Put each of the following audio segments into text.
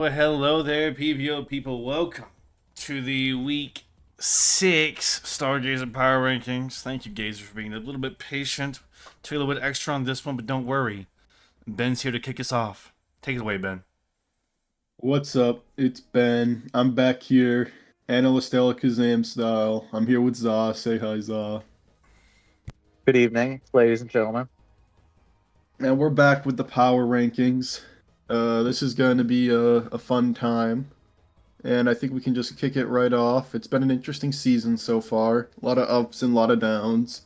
Well, hello there, PBO people. Welcome to the week 6 Stargazer Power Rankings. Thank you, Gazer, for being a little bit patient. Took a little bit extra on this one, but don't worry. Ben's here to kick us off. Take it away, Ben. What's up? It's Ben. I'm back here. Analyst Alakazam style. I'm here with Za. Say hi, Za. Good evening, ladies and gentlemen. And we're back with the power rankings. This is going to be a fun time. And I think we can just kick it right off. It's been an interesting season so far. A lot of ups and a lot of downs.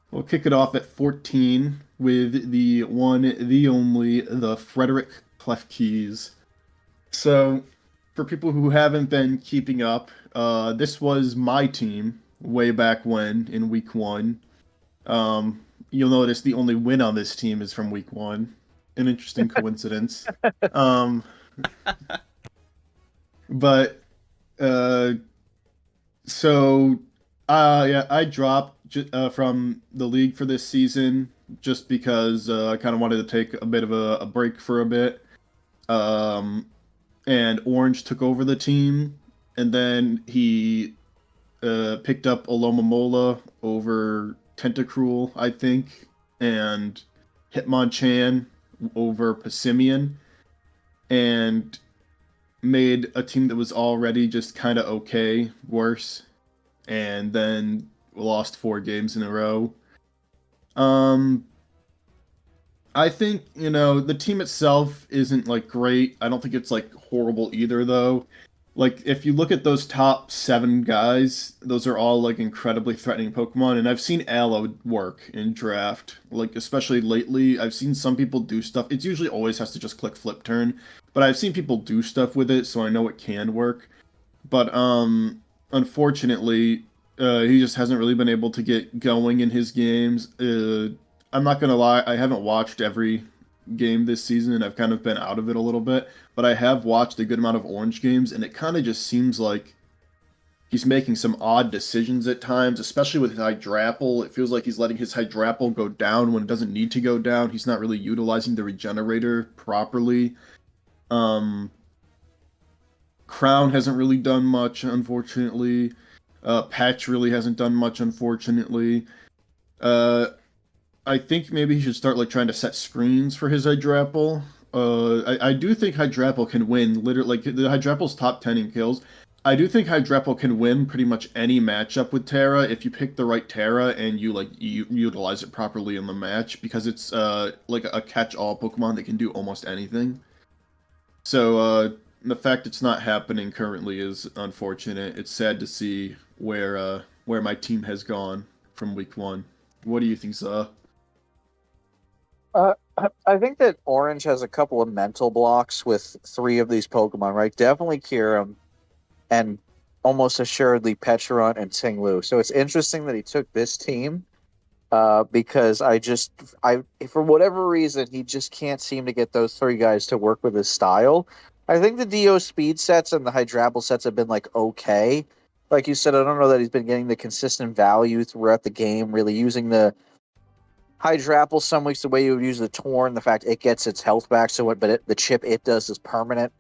We'll kick it off at 14 with the one, the only, the Frederick Klefkis. So, for people who haven't been keeping up, this was my team way back when in week one. You'll notice the only win on this team is from week one. An interesting coincidence. Um, but uh, yeah, I dropped from the league for this season just because I kind of wanted to take a bit of a break for a bit. Um, and Orange took over the team, and then he picked up Alomomola over Tentacruel, I think, and Hitmonchan over Passimian, and made a team that was already just kind of okay worse, and then lost 4 games in a row. Um, I think, the team itself isn't like great. I don't think it's like horrible either though. Like if you look at those top 7 guys, those are all like incredibly threatening Pokemon, and I've seen Aloe work in draft. Like especially lately, I've seen some people do stuff. It usually always has to just click flip turn, but I've seen people do stuff with it, so I know it can work. But unfortunately, he just hasn't really been able to get going in his games. I'm not gonna lie, I haven't watched every game this season, and I've kind of been out of it a little bit. But I have watched a good amount of Orange games, and it kind of just seems like he's making some odd decisions at times, especially with his Hydrapple. It feels like he's letting his Hydrapple go down when it doesn't need to go down. He's not really utilizing the regenerator properly. Um, Crown hasn't really done much, unfortunately. Patch really hasn't done much, unfortunately. Uh, I think maybe he should start like trying to set screens for his Hydrapple. I do think Hydrapple can win. Literally, like the Hydrapple's top 10 in kills. I do think Hydrapple can win pretty much any matchup with Terra if you pick the right Terra and you utilize it properly in the match, because it's like a catch-all Pokemon that can do almost anything. So the fact it's not happening currently is unfortunate. It's sad to see where my team has gone from week one. What do you think, Zah? Uh, I think that Orange has a couple of mental blocks with 3 of these Pokemon, right? Definitely Kyurem and almost assuredly Pecharunt and Tinglu. So it's interesting that he took this team because I for whatever reason, he just can't seem to get those 3 guys to work with his style. I think the Dio speed sets and the Hydrapple sets have been like okay. Like you said, I don't know that he's been getting the consistent value throughout the game, really using the Hydrapple some weeks the way you would use the Torn, the fact it gets its health back, the chip it does is permanent.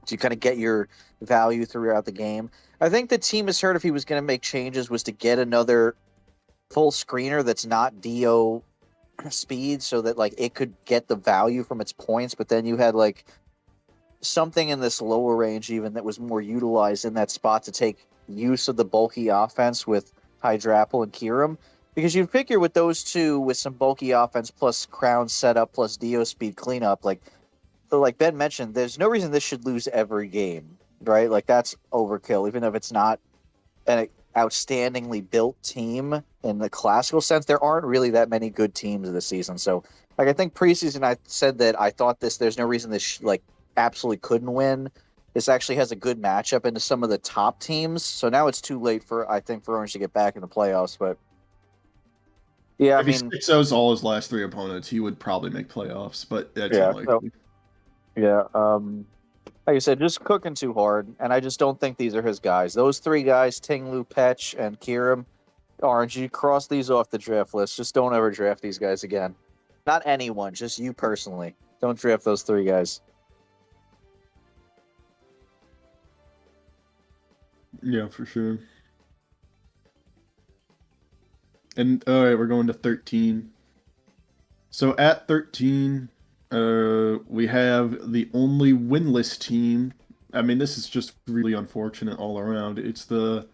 So you kind of get your value throughout the game. I think the team has heard if he was going to make changes was to get another full screener that's not Dio speed, so that like it could get the value from its points. But then you had like something in this lower range even that was more utilized in that spot to take use of the bulky offense with Hydrapple and Kyurem. Because you figure with those two, with some bulky offense plus Crown setup plus Dio speed cleanup, like Ben mentioned, there's no reason this should lose every game, right? Like that's overkill, even if it's not an outstandingly built team in the classical sense. There aren't really that many good teams this season. So, like I think preseason, I said that I thought there's no reason this like absolutely couldn't win. This actually has a good matchup into some of the top teams. So now it's too late for I think for Orange to get back in the playoffs. But yeah, I If he mean, 6-0s all his last 3 opponents, he would probably make playoffs, but that's yeah. So unlikely. yeah, like I said, just cooking too hard, and I just don't think these are his guys. Those 3 guys, Tinglu, Petch, and Kyurem, RNG, cross these off the draft list. Just don't ever draft these guys again. Not anyone, just you personally. Don't draft those 3 guys. Yeah, for sure. And all right, we're going to 13. So at 13, we have the only winless team. I mean, this is just really unfortunate all around. It's the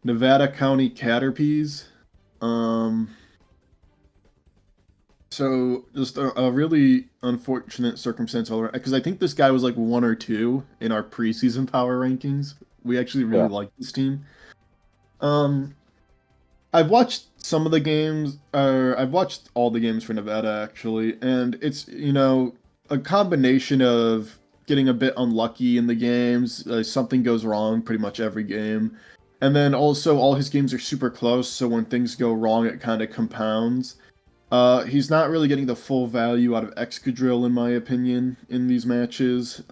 Nevada County Caterpies. Um, so just a really unfortunate circumstance all around. Because I think this guy was like 1 or 2 in our preseason power rankings. We actually really Yeah. like this team. Um, I've watched some of the games, I've watched all the games for Nevada actually, and it's, a combination of getting a bit unlucky in the games, something goes wrong pretty much every game, and then also all his games are super close, so when things go wrong, it kind of compounds. He's not really getting the full value out of Excadrill, in my opinion, in these matches.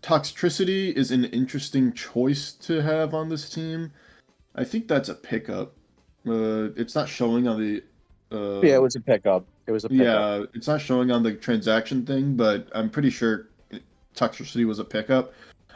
Toxtricity is an interesting choice to have on this team. I think that's a pickup. It's not showing on the. Yeah, it was a pickup. It was a pickup. Yeah, it's not showing on the transaction thing, but I'm pretty sure Toxicity was a pickup.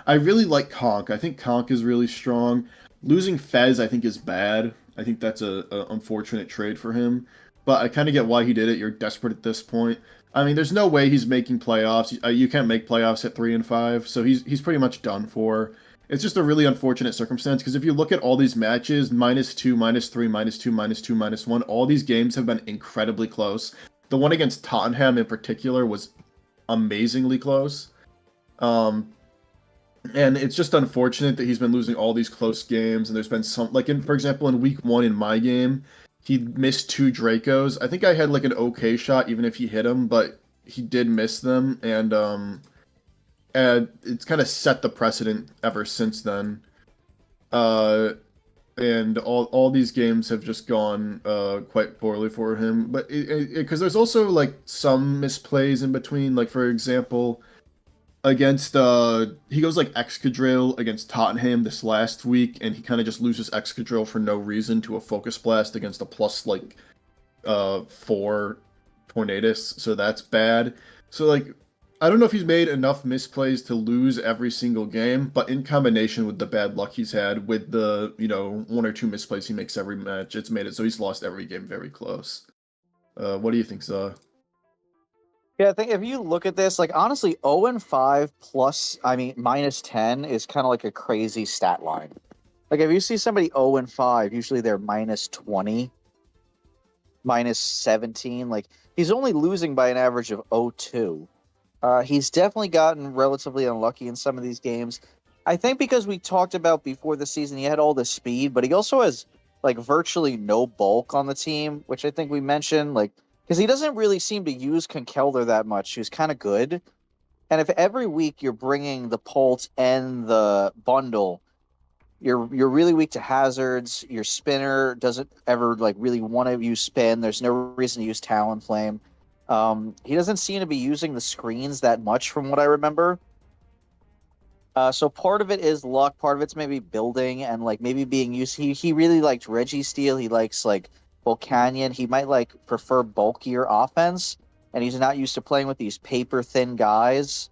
I really like Conk. I think Conk is really strong. Losing Fez, I think, is bad. I think that's a unfortunate trade for him. But I kind of get why he did it. You're desperate at this point. I mean, there's no way he's making playoffs. You can't make playoffs at 3-5, so he's pretty much done for. It's just a really unfortunate circumstance because if you look at all these matches, -2, -3, -2, -2, -1, all these games have been incredibly close. The one against Tottenham in particular was amazingly close. And it's just unfortunate that he's been losing all these close games. And there's been some, like, for example, in week 1 in my game, he missed 2 Dracos. I think I had like an okay shot, even if he hit him, but he did miss them. And it's kind of set the precedent ever since then. Uh, and all these games have just gone quite poorly for him. But because there's also like some misplays in between. Like for example, against he goes like Excadrill against Tottenham this last week, and he kind of just loses Excadrill for no reason to a Focus Blast against a plus like 4 Tornadus. So that's bad. So like I don't know if he's made enough misplays to lose every single game, but in combination with the bad luck he's had, with the 1 or 2 misplays he makes every match, it's made it so he's lost every game very close. What do you think, Zah? Yeah, I think if you look at this, like honestly, 0-5 plus, I mean, -10 is kind of like a crazy stat line. Like if you see somebody 0-5, usually they're -20, -17. Like he's only losing by an average of 0-2. He's definitely gotten relatively unlucky in some of these games. I think because we talked about before the season, he had all the speed, but he also has like virtually no bulk on the team, which I think we mentioned. Like because he doesn't really seem to use Conkeldurr that much, who's kind of good. And if every week you're bringing the Pult and the bundle, you're really weak to hazards. Your spinner doesn't ever like really want to use spin. There's no reason to use Talonflame. He doesn't seem to be using the screens that much from what I remember. So part of it is luck, part of it's maybe building and like maybe being used. He really liked Registeel. He likes like Volcanion. He might like prefer bulkier offense, and he's not used to playing with these paper thin guys.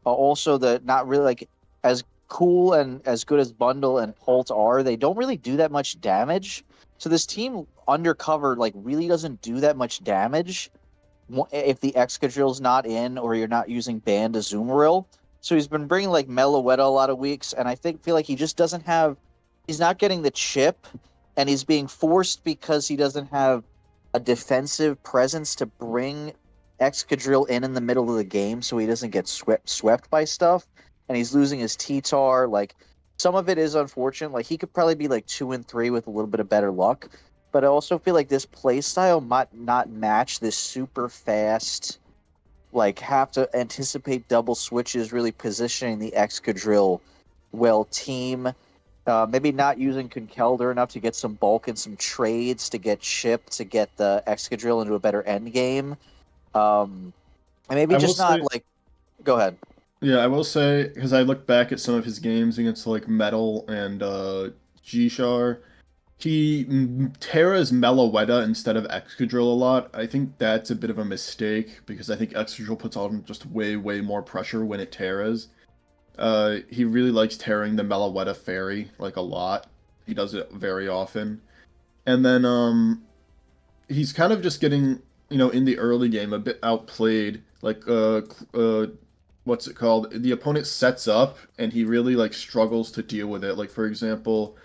Also, the not really like as cool and as good as Bundle and Pult are, they don't really do that much damage. So this team undercover like really doesn't do that much damage if the Excadrill's not in or you're not using Band Azumarill. So he's been bringing like Meloetta a lot of weeks, and I feel like he just doesn't have. He's not getting the chip, and he's being forced because he doesn't have a defensive presence to bring Excadrill in the middle of the game, so he doesn't get swept by stuff. And he's losing his T-Tar. Like some of it is unfortunate. Like he could probably be like 2-3 with a little bit of better luck. But I also feel like this play style might not match this super fast, like have to anticipate double switches, really positioning the Excadrill well team. Maybe not using Conkeldurr enough to get some bulk and some trades to get chipped to get the Excadrill into a better end game. And maybe I will just not say, like. Go ahead. yeah, I will say, because I looked back at some of his games against like Metal and G-Shar, he Terra's Meloetta instead of Excadrill a lot. I think that's a bit of a mistake because I think Excadrill puts on just way, way more pressure when it Terras. He really likes tearing the Meloetta Fairy, like, a lot. He does it very often. And then, he's kind of just getting, in the early game, a bit outplayed. Like, what's it called? The opponent sets up, and he really, like, struggles to deal with it. Like, for example,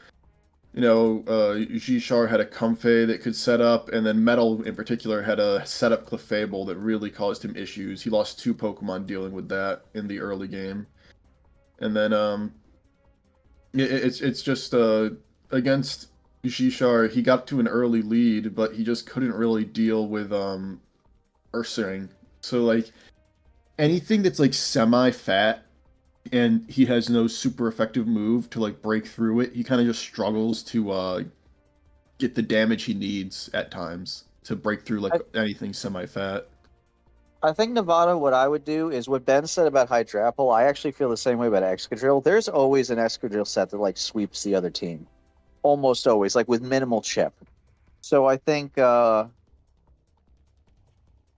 G-Char had a Comfey that could set up, and then Metal, in particular, had a setup Clefable that really caused him issues. He lost 2 Pokemon dealing with that in the early game. And then, it's just against Shishar, he got to an early lead, but he just couldn't really deal with Ursaring. So like anything that's like semi-fat and he has no super effective move to like break through it, he kind of just struggles to get the damage he needs at times to break through like anything semi-fat. I think Nevada, what I would do is what Ben said about Hydrapple. I actually feel the same way about Excadrill. There's always an Excadrill set that like sweeps the other team, almost always, like with minimal chip. So I think, I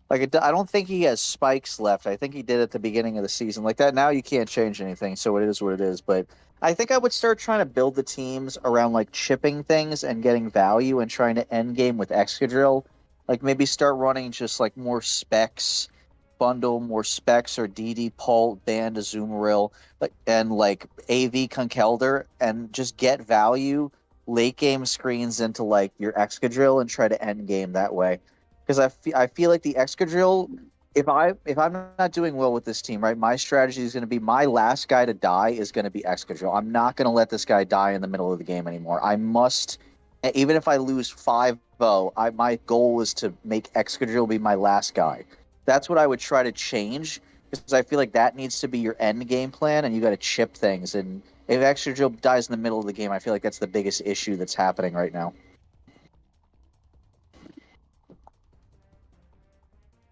don't think he has spikes left. I think he did at the beginning of the season, like that. Now you can't change anything, so it is what it is. But I think I would start trying to build the teams around like chipping things and getting value and trying to end game with Excadrill. Like maybe start running just like more specs bundle, more specs or DD Pult, Band, Azumarill, like AV Conkeldurr, and just get value late game screens into like your Excadrill and try to end game that way. Because I feel like the Excadrill, if I'm not doing well with this team, right, my strategy is going to be my last guy to die is going to be Excadrill. I'm not going to let this guy die in the middle of the game anymore. I must, even if I lose 5-0, my goal is to make Excadrill be my last guy. That's what I would try to change because I feel like that needs to be your end game plan, and you got to chip things. And if Excadrill dies in the middle of the game, I feel like that's the biggest issue that's happening right now.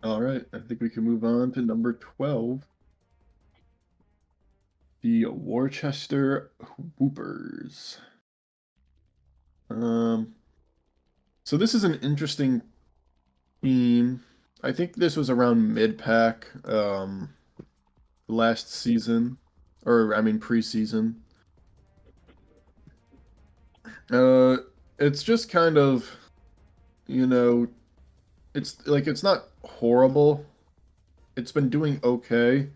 All right, I think we can move on to number 12. The Worcester Woopers. So this is an interesting team. I think this was around mid-pack last season, or I mean preseason. It's just kind of, it's not horrible. It's been doing okay,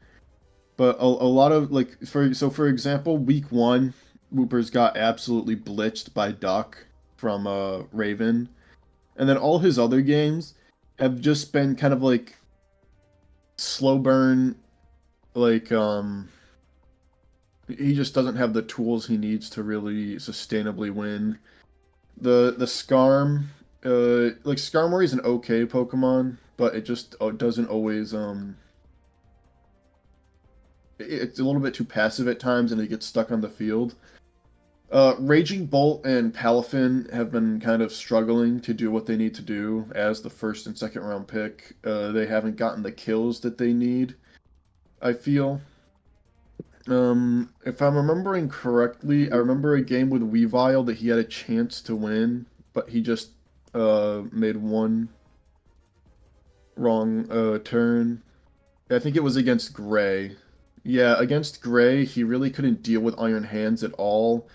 but a lot of like for example, week 1, Woopers got absolutely blitzed by Duck from Raven, and then all his other games have just been kind of like slow burn, like he just doesn't have the tools he needs to really sustainably win. The Skarm, like Skarmory is an okay Pokemon, but it just doesn't always it's a little bit too passive at times and it gets stuck on the field. Raging Bolt and Palafin have been kind of struggling to do what they need to do as the first and second round pick. They haven't gotten the kills that they need, I feel. If I'm remembering correctly, I remember a game with Weavile that he had a chance to win, but he just made one wrong turn. I think it was against Gray. Yeah, against Gray, he really couldn't deal with Iron Hands at all,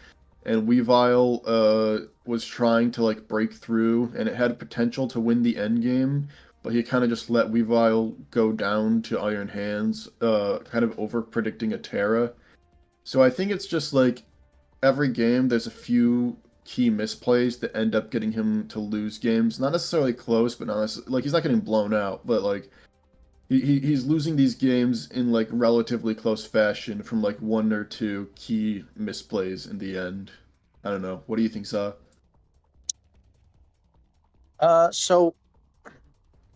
and Weavile was trying to like break through, and it had potential to win the end game, but he kind of just let Weavile go down to Iron Hands, kind of over predicting a Terra. So I think it's just like every game there's a few key misplays that end up getting him to lose games. Not necessarily close, but not necessarily, like he's not getting blown out, but like he's losing these games in like relatively close fashion from like 1 or 2 key misplays in the end. I don't know. What do you think, Sa? So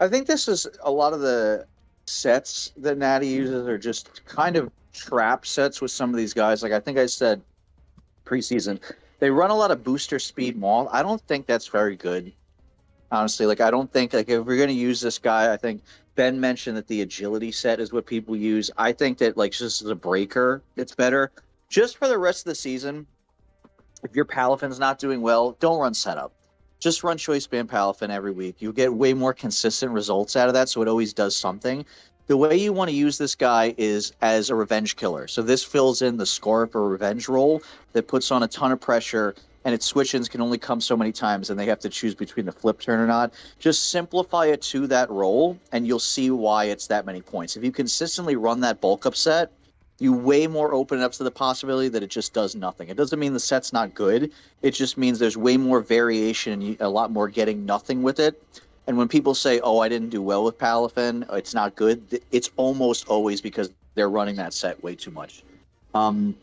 I think this is a lot of the sets that Natty uses are just kind of trap sets with some of these guys. Like I think I said preseason, they run a lot of booster speed maul. I don't think that's very good, honestly. Like I don't think like if we're gonna use this guy, I think Ben mentioned that the agility set is what people use. I think that like just as a breaker, it's better. Just for the rest of the season, if your Palafin's not doing well, don't run setup. Just run choice band Palafin every week. You'll get way more consistent results out of that, so it always does something. The way you want to use this guy is as a revenge killer. So this fills in the Scarf or revenge role that puts on a ton of pressure, and its switch-ins can only come so many times, and they have to choose between the flip turn or not. Just simplify it to that role, and you'll see why it's that many points. If you consistently run that bulk up set, you way more open it up to the possibility that it just does nothing. It doesn't mean the set's not good. It just means there's way more variation and a lot more getting nothing with it. And when people say, "Oh, I didn't do well with Palafin, it's not good," it's almost always because they're running that set way too much. Um,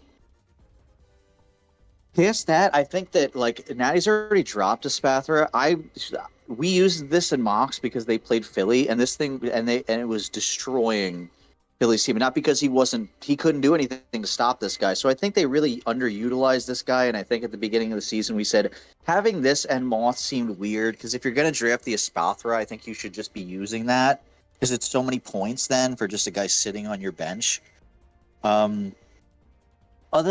Past that, I think that like Natty's already dropped a Spathra. We used this in mocks because they played Philly, and it was destroying Philly's team. Not because he couldn't do anything to stop this guy. So I think they really underutilized this guy. And I think at the beginning of the season we said having this and Moth seemed weird because if you're going to draft the Espathra, I think you should just be using that because it's so many points then for just a guy sitting on your bench. Other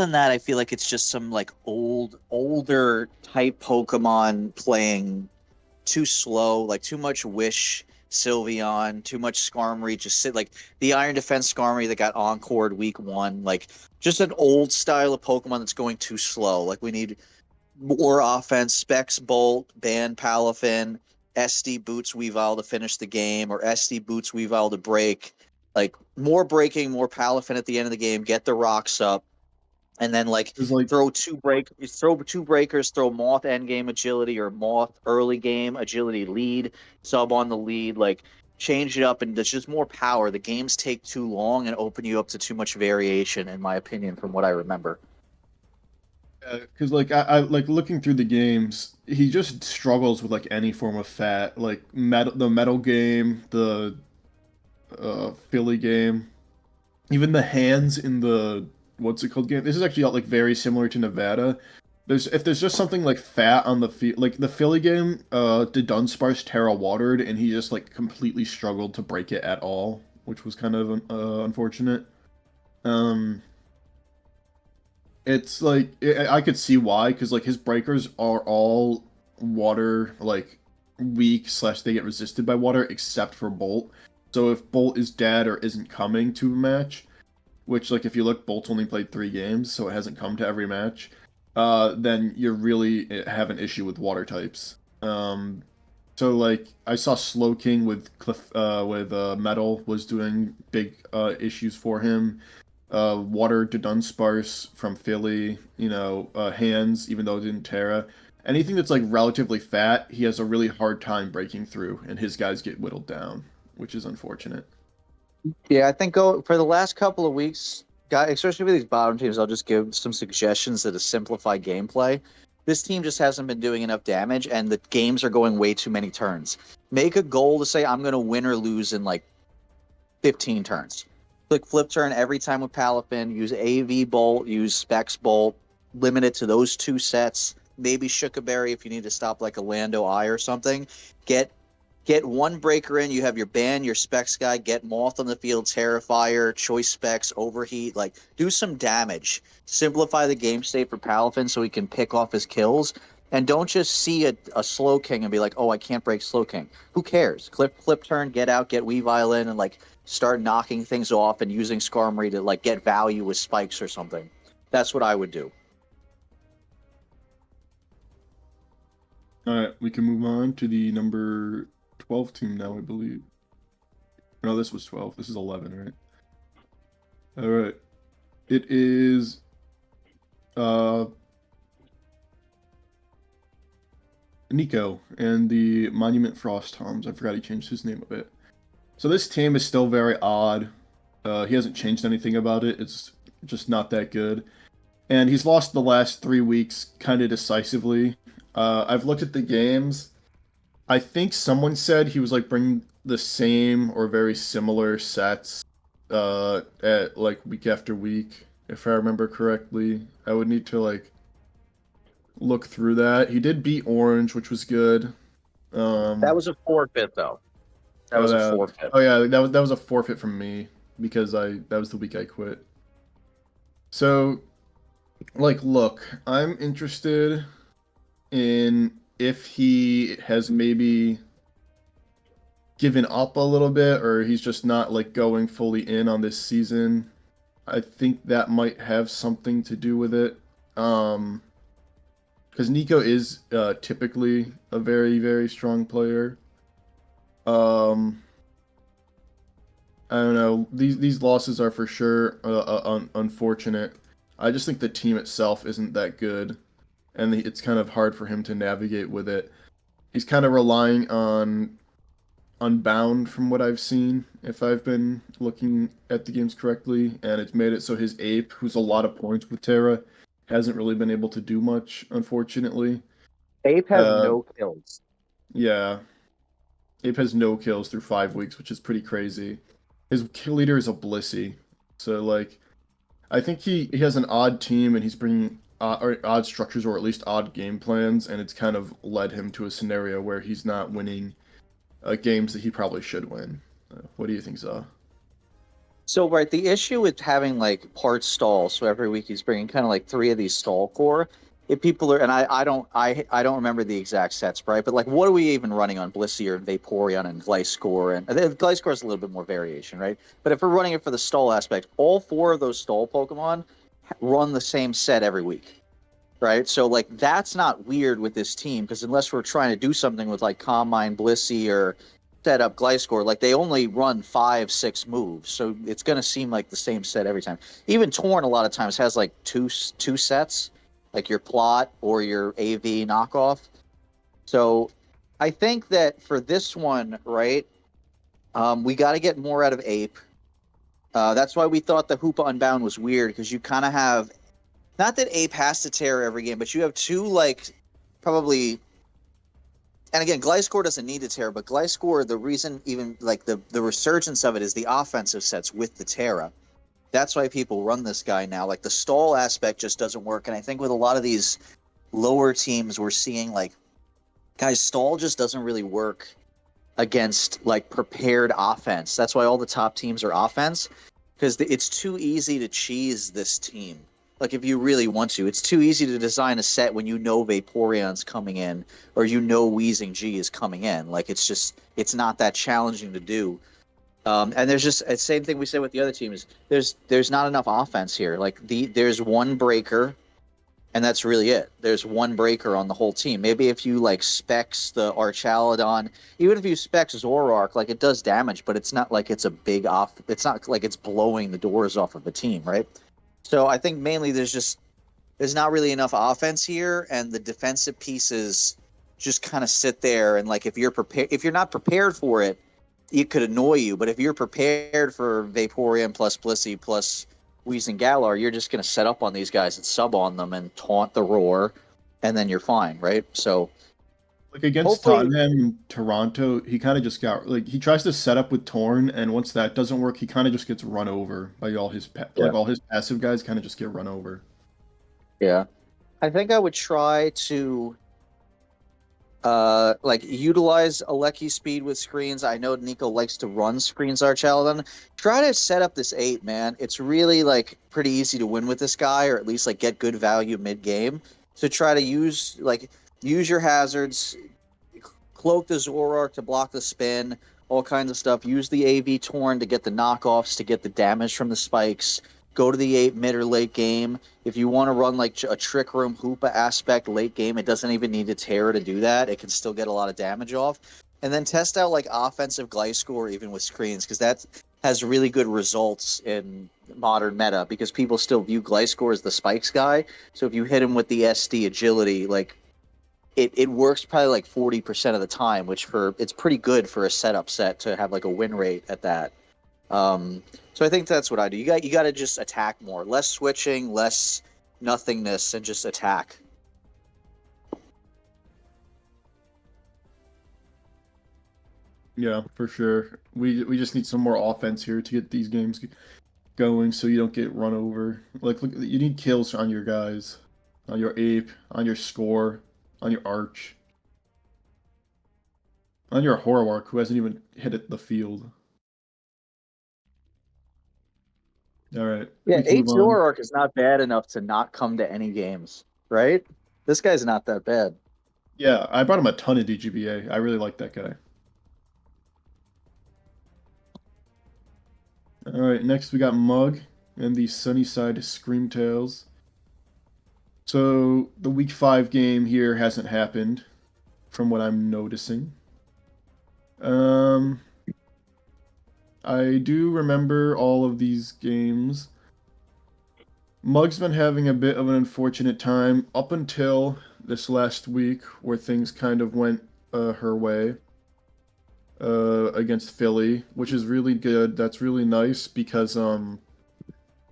than that, I feel like it's just some like older type Pokemon playing too slow, like too much Wish, Sylveon, too much Skarmory. Just sit like the Iron Defense Skarmory that got encored week 1. Like just an old style of Pokemon that's going too slow. Like we need more offense. Specs Bolt, ban Palafin, SD Boots Weavile to finish the game, or SD Boots Weavile to break. Like more breaking, more Palafin at the end of the game. Get the rocks up and then like It's like throw two breakers, throw Moth end game agility or Moth early game agility lead, sub on the lead, like change it up, and there's just more power. The games take too long and open you up to too much variation, in my opinion, from what I remember. because like I like looking through the games, he just struggles with like any form of fat, like the metal game, the Philly game, even the hands in the what's it called game. This is actually like very similar to Nevada. If there's just something like fat on the field, like the Philly game, the Dunsparce Terra watered, and he just like completely struggled to break it at all, which was kind of unfortunate. Um, it's like I could see why, because like his breakers are all water like weak slash they get resisted by water except for Bolt. So if Bolt is dead or isn't coming to a match, which like if you look, Bolt's only played 3 games, so it hasn't come to every match. Then you really have an issue with water types. So like I saw Slowking with Metal was doing big issues for him. Water to Dunsparce from Philly, Hands, even though it didn't Terra. Anything that's like relatively fat, he has a really hard time breaking through, and his guys get whittled down, which is unfortunate. Yeah, I think go for the last couple of weeks, guy, especially with these bottom teams. I'll just give some suggestions that to simplify gameplay. This team just hasn't been doing enough damage, and the games are going way too many turns. Make a goal to say I'm going to win or lose in like 15 turns. Click flip turn every time with Palafin. Use AV Bolt. Use Specs Bolt. Limit it to those 2 sets. Maybe Shookaberry if you need to stop like a Lando Eye or something. Get one breaker in. You have your ban, your Specs guy. Get Moth on the field, Terrifier, Choice Specs, Overheat. Like, do some damage. Simplify the game state for Palafin so he can pick off his kills. And don't just see a Slow King and be like, oh, I can't break Slow King. Who cares? Flip turn, get out, get Weavile in, and like start knocking things off and using Skarmory to like get value with spikes or something. That's what I would do. All right, we can move on to the number 12 team now, I believe. No, this was 12. This is 11, right? All right. It is Nico and the Monument Frostoms. I forgot he changed his name a bit. So this team is still very odd. He hasn't changed anything about it. It's just not that good. And he's lost the last 3 weeks kind of decisively. I've looked at the games. I think someone said he was like bringing the same or very similar sets at like week after week, if I remember correctly. I would need to like look through that. He did beat Orange, which was good. That was a forfeit, though. That Oh, was a forfeit. oh yeah, that was a forfeit from me because that was the week I quit. So, like, look, I'm interested in if he has maybe given up a little bit, or he's just not like going fully in on this season. I think that might have something to do with it. Because Nico is typically a very, very strong player. Um, I don't know. These losses are for sure unfortunate. I just think the team itself isn't that good, and it's kind of hard for him to navigate with it. He's kind of relying on Unbound from what I've seen, if I've been looking at the games correctly, and it's made it so his ape, who's a lot of points with Terra, hasn't really been able to do much, unfortunately. Ape has Uh, no kills. yeah, ape has no kills through 5 weeks, which is pretty crazy. His kill leader is a Blissey, so like I think he has an odd team and he's bringing or odd structures or at least odd game plans, and it's kind of led him to a scenario where he's not winning games that he probably should win. What do you think, Za? So, right, the issue with having like parts stall, so every week he's bringing kind of like three of these stall core. If people are, and I don't remember the exact sets, right? But like, what are we even running on Blissey or Vaporeon and Gliscor? And Gliscor is a little bit more variation, right? But if we're running it for the stall aspect, all four of those stall Pokemon run the same set every week, right? So like, that's not weird with this team because unless we're trying to do something with like Calm Mind, Blissey, or set up Gliscor, like they only run 5, 6 moves, so it's going to seem like the same set every time. Even Torn a lot of times has like two sets, like your plot or your AV knockoff. So I think that for this one, right, we got to get more out of Ape. That's why we thought the Hoopa Unbound was weird because you kind of have not that Ape has to tear every game, but you have two like probably. And again, Gliscor doesn't need to tear, but Gliscor, the reason even like the resurgence of it is the offensive sets with the Terra. That's why people run this guy now. Like the stall aspect just doesn't work. And I think with a lot of these lower teams, we're seeing like guys, stall just doesn't really work against like prepared offense. That's why all the top teams are offense because it's too easy to cheese this team. Like if you really want to, it's too easy to design a set when you know Vaporeon's coming in or you know Weezing G is coming in. Like it's not that challenging to do. And there's just the same thing we said with the other teams. There's not enough offense here. Like there's one breaker and that's really it. There's one breaker on the whole team. Maybe if you like specs the Archaludon, even if you specs Zoroark, like it does damage, but it's not like it's a big off. It's not like it's blowing the doors off of the team, right? So I think mainly there's not really enough offense here, and the defensive pieces just kind of sit there. And like if you're not prepared for it, it could annoy you. But if you're prepared for Vaporeon plus Blissey plus Weezing Galar, you're just going to set up on these guys and sub on them and taunt the roar, and then you're fine, right? So Like against hopefully, Tottenham and Toronto, he kind of just got like he tries to set up with Torn, and once that doesn't work, he kind of just gets run over by all his yeah, like all his passive guys kind of just get run over. yeah. I think I would try to like utilize Alecki speed with screens. I know Nico likes to run screens Archaludon. Try to set up this 8, man. It's really like pretty easy to win with this guy, or at least like get good value mid game. So try to use your hazards, cloak the Zoroark to block the spin, all kinds of stuff. Use the AV Torn to get the knockoffs, to get the damage from the spikes. Go to the 8 mid or late game. If you want to run like a Trick Room Hoopa aspect late game, it doesn't even need to Terror to do that. It can still get a lot of damage off. And then test out like offensive Gliscor even with screens, because that has really good results in modern meta because people still view Gliscor as the spikes guy. So if you hit him with the SD agility, like it works probably like 40% of the time, which for it's pretty good for a setup set to have like a win rate at that. So I think that's what I do. You got to just attack more, less switching, less nothingness, and just attack. Yeah, for sure. We just need some more offense here to get these games going, so you don't get run over. Like look, you need kills on your guys, on your ape, on your score, on your arch, on your Horrorwark who hasn't even hit it the field. All right, Yeah, we can eight move on. Zoroark is not bad enough to not come to any games, right? This guy's not that bad. Yeah, I brought him a ton of DGBA. I really like that guy. All right, next we got Mug and the Sunnyside Screamtails. So the Week 5 game here hasn't happened, from what I'm noticing. Um, I do remember all of these games. Mug's been having a bit of an unfortunate time up until this last week, where things kind of went her way against Philly, which is really good. That's really nice because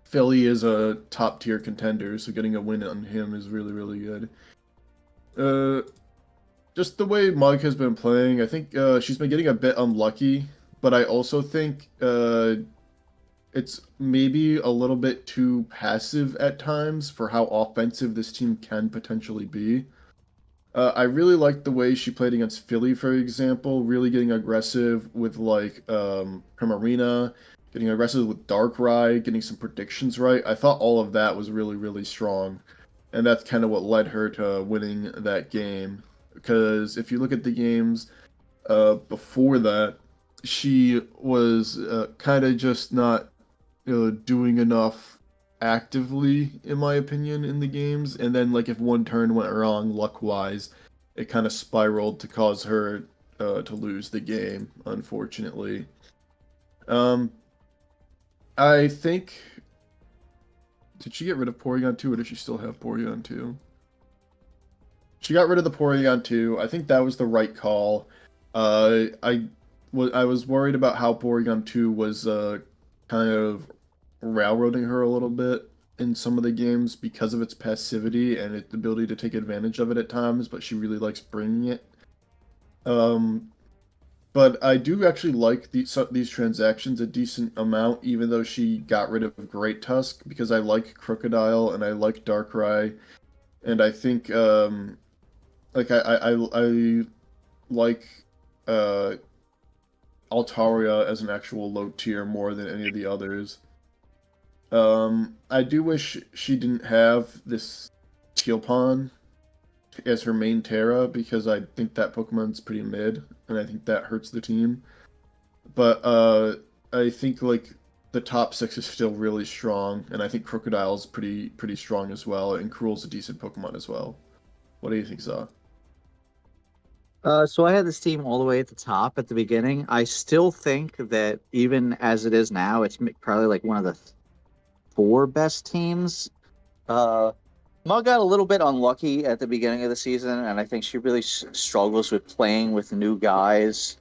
Philly is a top tier contender, so getting a win on him is really, really good. Just the way Mug has been playing, I think she's been getting a bit unlucky, but I also think it's maybe a little bit too passive at times for how offensive this team can potentially be. I really liked the way she played against Philly, for example, really getting aggressive with like Primarina, getting aggressive with Darkrai, getting some predictions right. I thought all of that was really, really strong. And that's kind of what led her to winning that game. Because if you look at the games before that, she was kind of just not doing enough actively, in my opinion, in the games. And then, like, if one turn went wrong, luck-wise, it kind of spiraled to cause her to lose the game, unfortunately. I think... Did she get rid of Porygon 2, or does she still have Porygon 2? She got rid of the Porygon 2. I think that was the right call. I was worried about how Porygon 2 was kind of railroading her a little bit in some of the games because of its passivity and its ability to take advantage of it at times, but she really likes bringing it. But I do actually like these transactions a decent amount, even though she got rid of Great Tusk, because I like Crocodile and I like Darkrai, and I think like I like uh Altaria as an actual low tier more than any of the others. I do wish she didn't have this Teal as her main Terra, because I think that Pokemon's pretty mid, and I think that hurts the team. But I think like the top 6 is still really strong, and I think Crocodile's pretty strong as well, and Cruel's a decent Pokemon as well. What do you think, Za? So I had this team all the way at the top at the beginning. I still think that even as it is now, it's probably like one of the four best teams. Uh, Mug got a little bit unlucky at the beginning of the season, and I think she really struggles with playing with new guys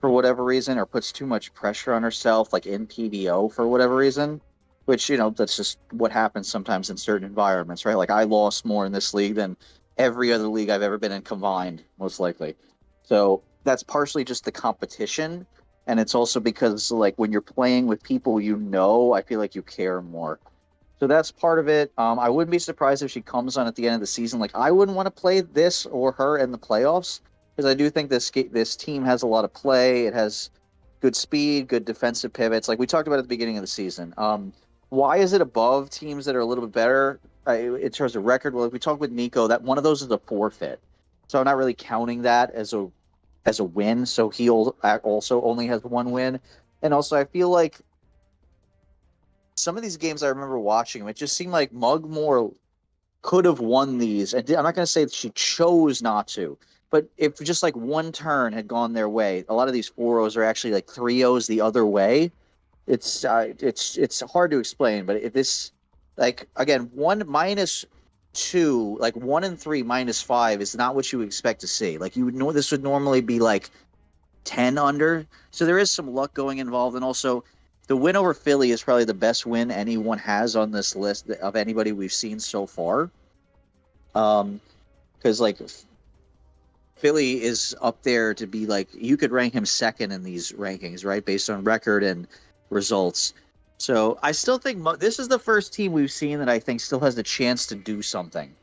for whatever reason, or puts too much pressure on herself, like in PBO for whatever reason. Which, that's just what happens sometimes in certain environments, right? Like I lost more in this league than every other league I've ever been in combined, most likely. So that's partially just the competition, and it's also because like when you're playing with people I feel like you care more. So that's part of it. I wouldn't be surprised if she comes on at the end of the season. Like I wouldn't want to play this or her in the playoffs because I do think this team has a lot of play. It has good speed, good defensive pivots, like we talked about at the beginning of the season. Why is it above teams that are a little bit better in terms of record? Well, if we talk with Nico, that one of those is a forfeit, so I'm not really counting that as a win. So he also only has one win, and also I feel like some of these games I remember watching, it just seemed like Mugmore could have won these. And I'm not going to say that she chose not to, but if just like one turn had gone their way, a lot of these 4-0s are actually like 3-0s the other way. It's hard to explain, but if this, like again, 1-2, like 1 and 3 -5 is not what you would expect to see. Like you would know this would normally be like 10 under. So there is some luck going involved. And also, the win over Philly is probably the best win anyone has on this list of anybody we've seen so far. Because, like, Philly is up there to be like, you could rank him second in these rankings, right? Based on record and results. So I still think this is the first team we've seen that I think still has the chance to do something.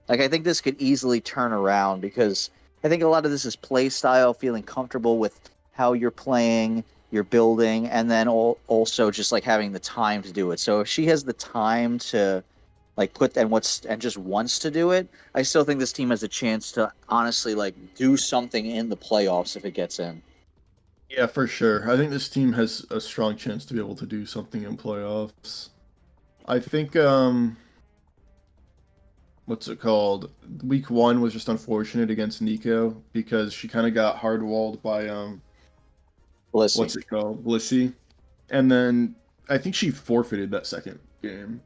Like, I think this could easily turn around because I think a lot of this is play style, feeling comfortable with how you're playing, you're building, and then also just like having the time to do it. So if she has the time to like and just wants to do it, I still think this team has a chance to honestly like do something in the playoffs if it gets in. Yeah, for sure. I think this team has a strong chance to be able to do something in playoffs. I think what's it called? Week 1 was just unfortunate against Nico because she kind of got hard walled by Blissey. what's it called? Blissey. And then I think she forfeited that game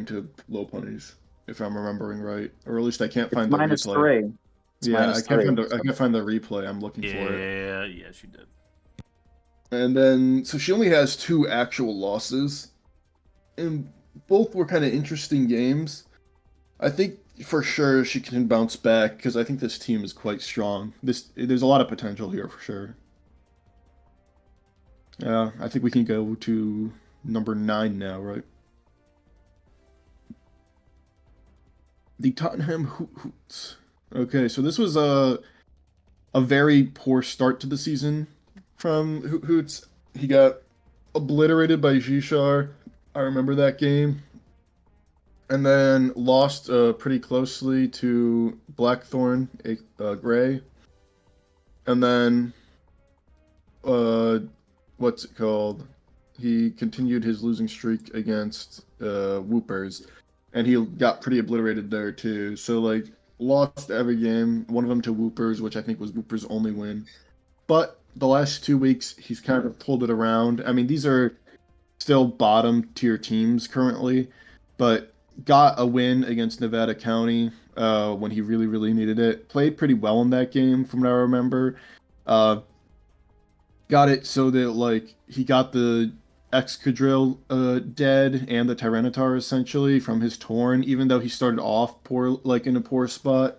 to Lopunnies, if I'm remembering right. Or at least I can't It's find the minus replay. three. It's Yeah, minus three. I can't find the replay. I'm looking for it. Yeah, she did. And then so she only has 2 actual losses. And both were kind of interesting games. I think for sure she can bounce back because I think this team is quite strong. There's a lot of potential here for sure. Yeah, I think we can go to number 9 now, right? The Tottenham Hoothoots. Okay, so this was a very poor start to the season from Hoots. He got obliterated by Zishar. I remember that game. And then lost pretty closely to Blackthorn Gray. And then, what's it called? He continued his losing streak against Woopers. And he got pretty obliterated there too. So, like, lost every game. One of them to Woopers, which I think was Woopers' only win. But the last 2 weeks, he's kind of pulled it around. I mean, these are still bottom tier teams currently, but got a win against Nevada County when he really, really needed it. Played pretty well in that game, from what I remember. Uh, got it so that like he got the Excadrill dead and the Tyranitar essentially from his Torn, even though he started off poor, like in a poor spot.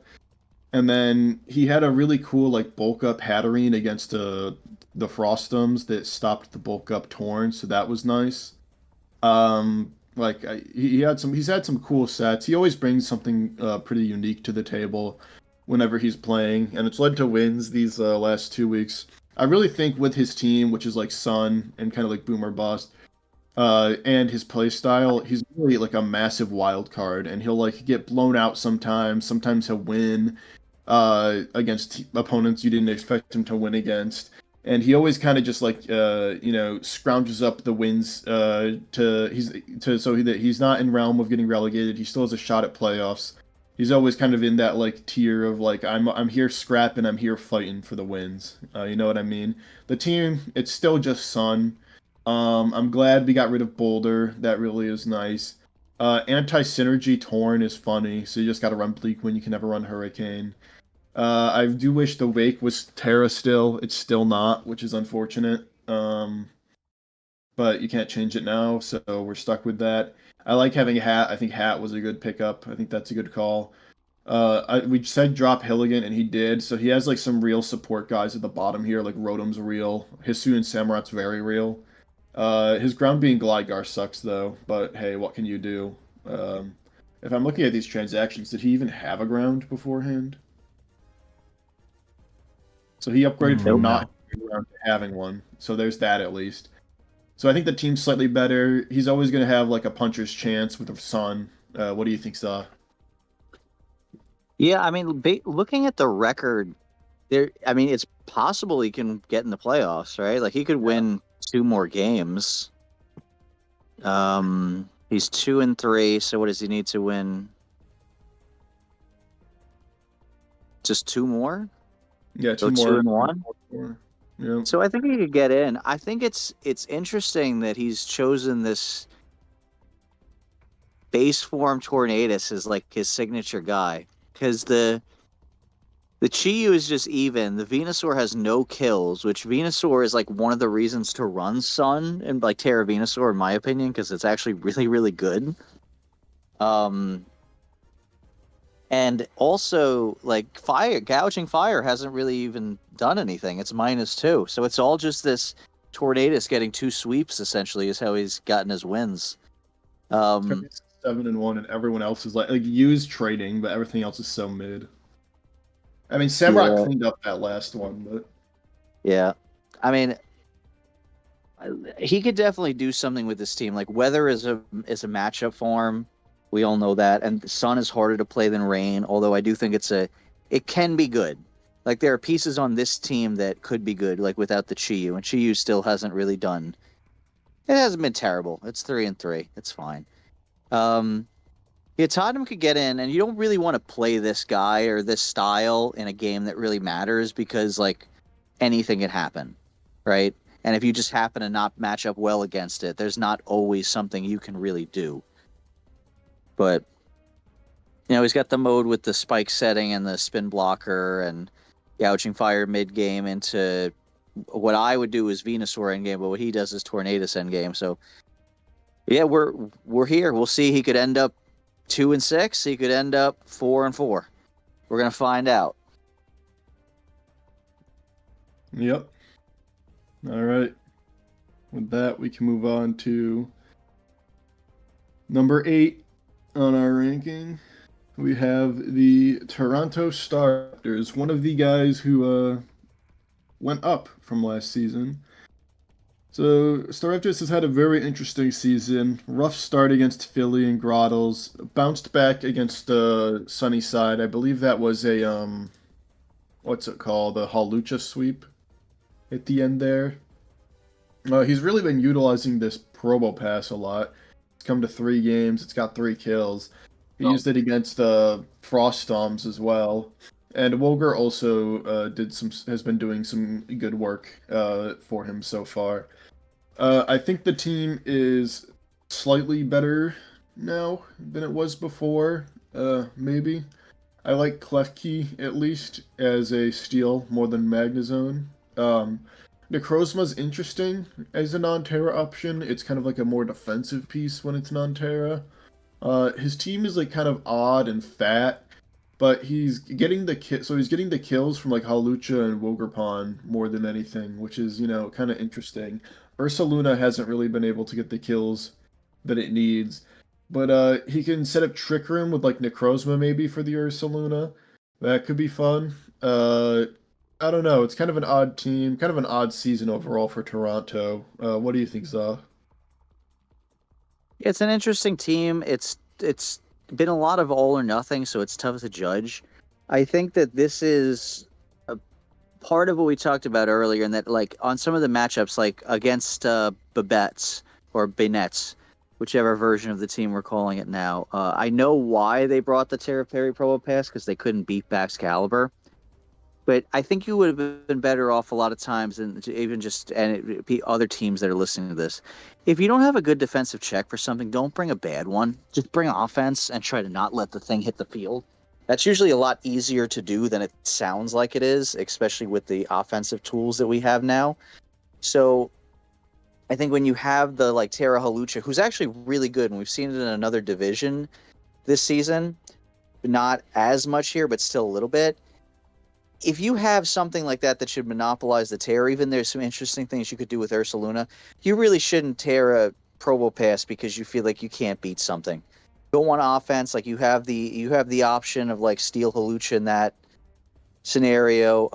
And then he had a really cool like bulk up Hatterene against the Frostoms that stopped the bulk up Torn, so that was nice. He's had some cool sets. He always brings something pretty unique to the table whenever he's playing, and it's led to wins these last 2 weeks. I really think with his team, which is like Sun and kind of like Boomer Bust, and his play style, he's really like a massive wild card, and he'll like get blown out sometimes. Sometimes he'll win against opponents you didn't expect him to win against. And he always kind of just like scrounges up the wins so that he's not in realm of getting relegated. He still has a shot at playoffs. He's always kind of in that like tier of like I'm here scrapping, I'm here fighting for the wins. You know what I mean? The team, it's still just Sun. I'm glad we got rid of Boulder. That really is nice. Anti-synergy Torn is funny, so you just got to run Bleak when you can never run Hurricane. I do wish the Wake was Terra still. It's still not, which is unfortunate. But you can't change it now, so we're stuck with that. I like having Hat. I think Hat was a good pickup. I think that's a good call. We said drop Hilligan, and he did. So he has like some real support guys at the bottom here, like Rotom's real. Hisu and Samurot's very real. His ground being Gligar sucks though, but hey, what can you do? If I'm looking at these transactions, did he even have a ground beforehand? So he upgraded from not having a ground to having one. So there's that at least. So I think the team's slightly better. He's always going to have like a puncher's chance with the Sun. What do you think, Saw? Yeah, I mean, looking at the record, it's possible he can get in the playoffs, right? Like he could win 2 more games. He's 2-3. So what does he need to win? Just 2 more? Yeah, So 2 more. 2-1. Yeah. So I think he could get in. I think it's interesting that he's chosen this base form Tornadus as like his signature guy, because the Chi-Yu is just even. The Venusaur has no kills, which Venusaur is like one of the reasons to run Sun and like Terra Venusaur, in my opinion, because it's actually really, really good. And also, like, gouging fire hasn't really even done anything. It's -2. So it's all just this Tornadus getting 2 sweeps, essentially, is how he's gotten his wins. 7-1, and everyone else is like Yu's trading, but everything else is so mid. I mean, Samrock cleaned up that last one, but yeah, I mean, he could definitely do something with this team. Like weather is a matchup for him. We all know that, and Sun is harder to play than Rain. Although I do think it can be good. Like there are pieces on this team that could be good, like without the Chiyu, and Chiyu still hasn't really done. It hasn't been terrible. It's 3-3. It's fine. Um, yeah, Tottenham could get in, and you don't really want to play this guy or this style in a game that really matters because like anything can happen, right? And if you just happen to not match up well against it, there's not always something you can really do. But he's got the mode with the spike setting and the spin blocker and gouging fire mid game into what I would do is Venusaur end game, but what he does is Tornadus end game. So yeah, we're here. We'll see. He could end up 2-6. He could end up 4-4. We're gonna find out. Yep. All right. With that, we can move on to number 8 on our ranking. We have the Toronto Staraptors, one of the guys who went up from last season. So Staraptors has had a very interesting season. Rough start against Philly and Grotles. Bounced back against Sunnyside. I believe that was a what's it called? A Halucha sweep at the end there. He's really been utilizing this Probo Pass a lot. It's come to 3 games. It's got 3 kills. He used it against Frostoms as well. And Woger also has been doing some good work for him so far. I think the team is slightly better now than it was before, maybe. I like Klefki, at least, as a steal more than Magnezone. Necrozma's interesting as a non-Terra option. It's kind of like a more defensive piece when it's non-Terra. His team is like kind of odd and fat, but he's getting the he's getting the kills from like Halucha and Wogerpon more than anything, which is, kind of interesting. Ursaluna hasn't really been able to get the kills that it needs, but he can set up Trick Room with like Necrozma maybe for the Ursaluna. That could be fun. I don't know. It's kind of an odd team, kind of an odd season overall for Toronto. What do you think, Za? It's an interesting team. It's been a lot of all or nothing, so it's tough to judge. I think that this is a part of what we talked about earlier, and that like on some of the matchups, like against Babettes or Banettes, whichever version of the team we're calling it now. I know why they brought the Terra Perry Probo Pass because they couldn't beat Baxcalibur. But I think you would have been better off a lot of times, and even just other teams that are listening to this. If you don't have a good defensive check for something, don't bring a bad one. Just bring offense and try to not let the thing hit the field. That's usually a lot easier to do than it sounds like it is, especially with the offensive tools that we have now. So I think when you have the like Terra Halucha, who's actually really good, and we've seen it in another division this season, not as much here, but still a little bit. If you have something like that should monopolize the Terra, even there's some interesting things you could do with Ursaluna, you really shouldn't Terra Probo Pass because you feel like you can't beat something. Go on offense, like you have the option of like Steel Halucha in that scenario.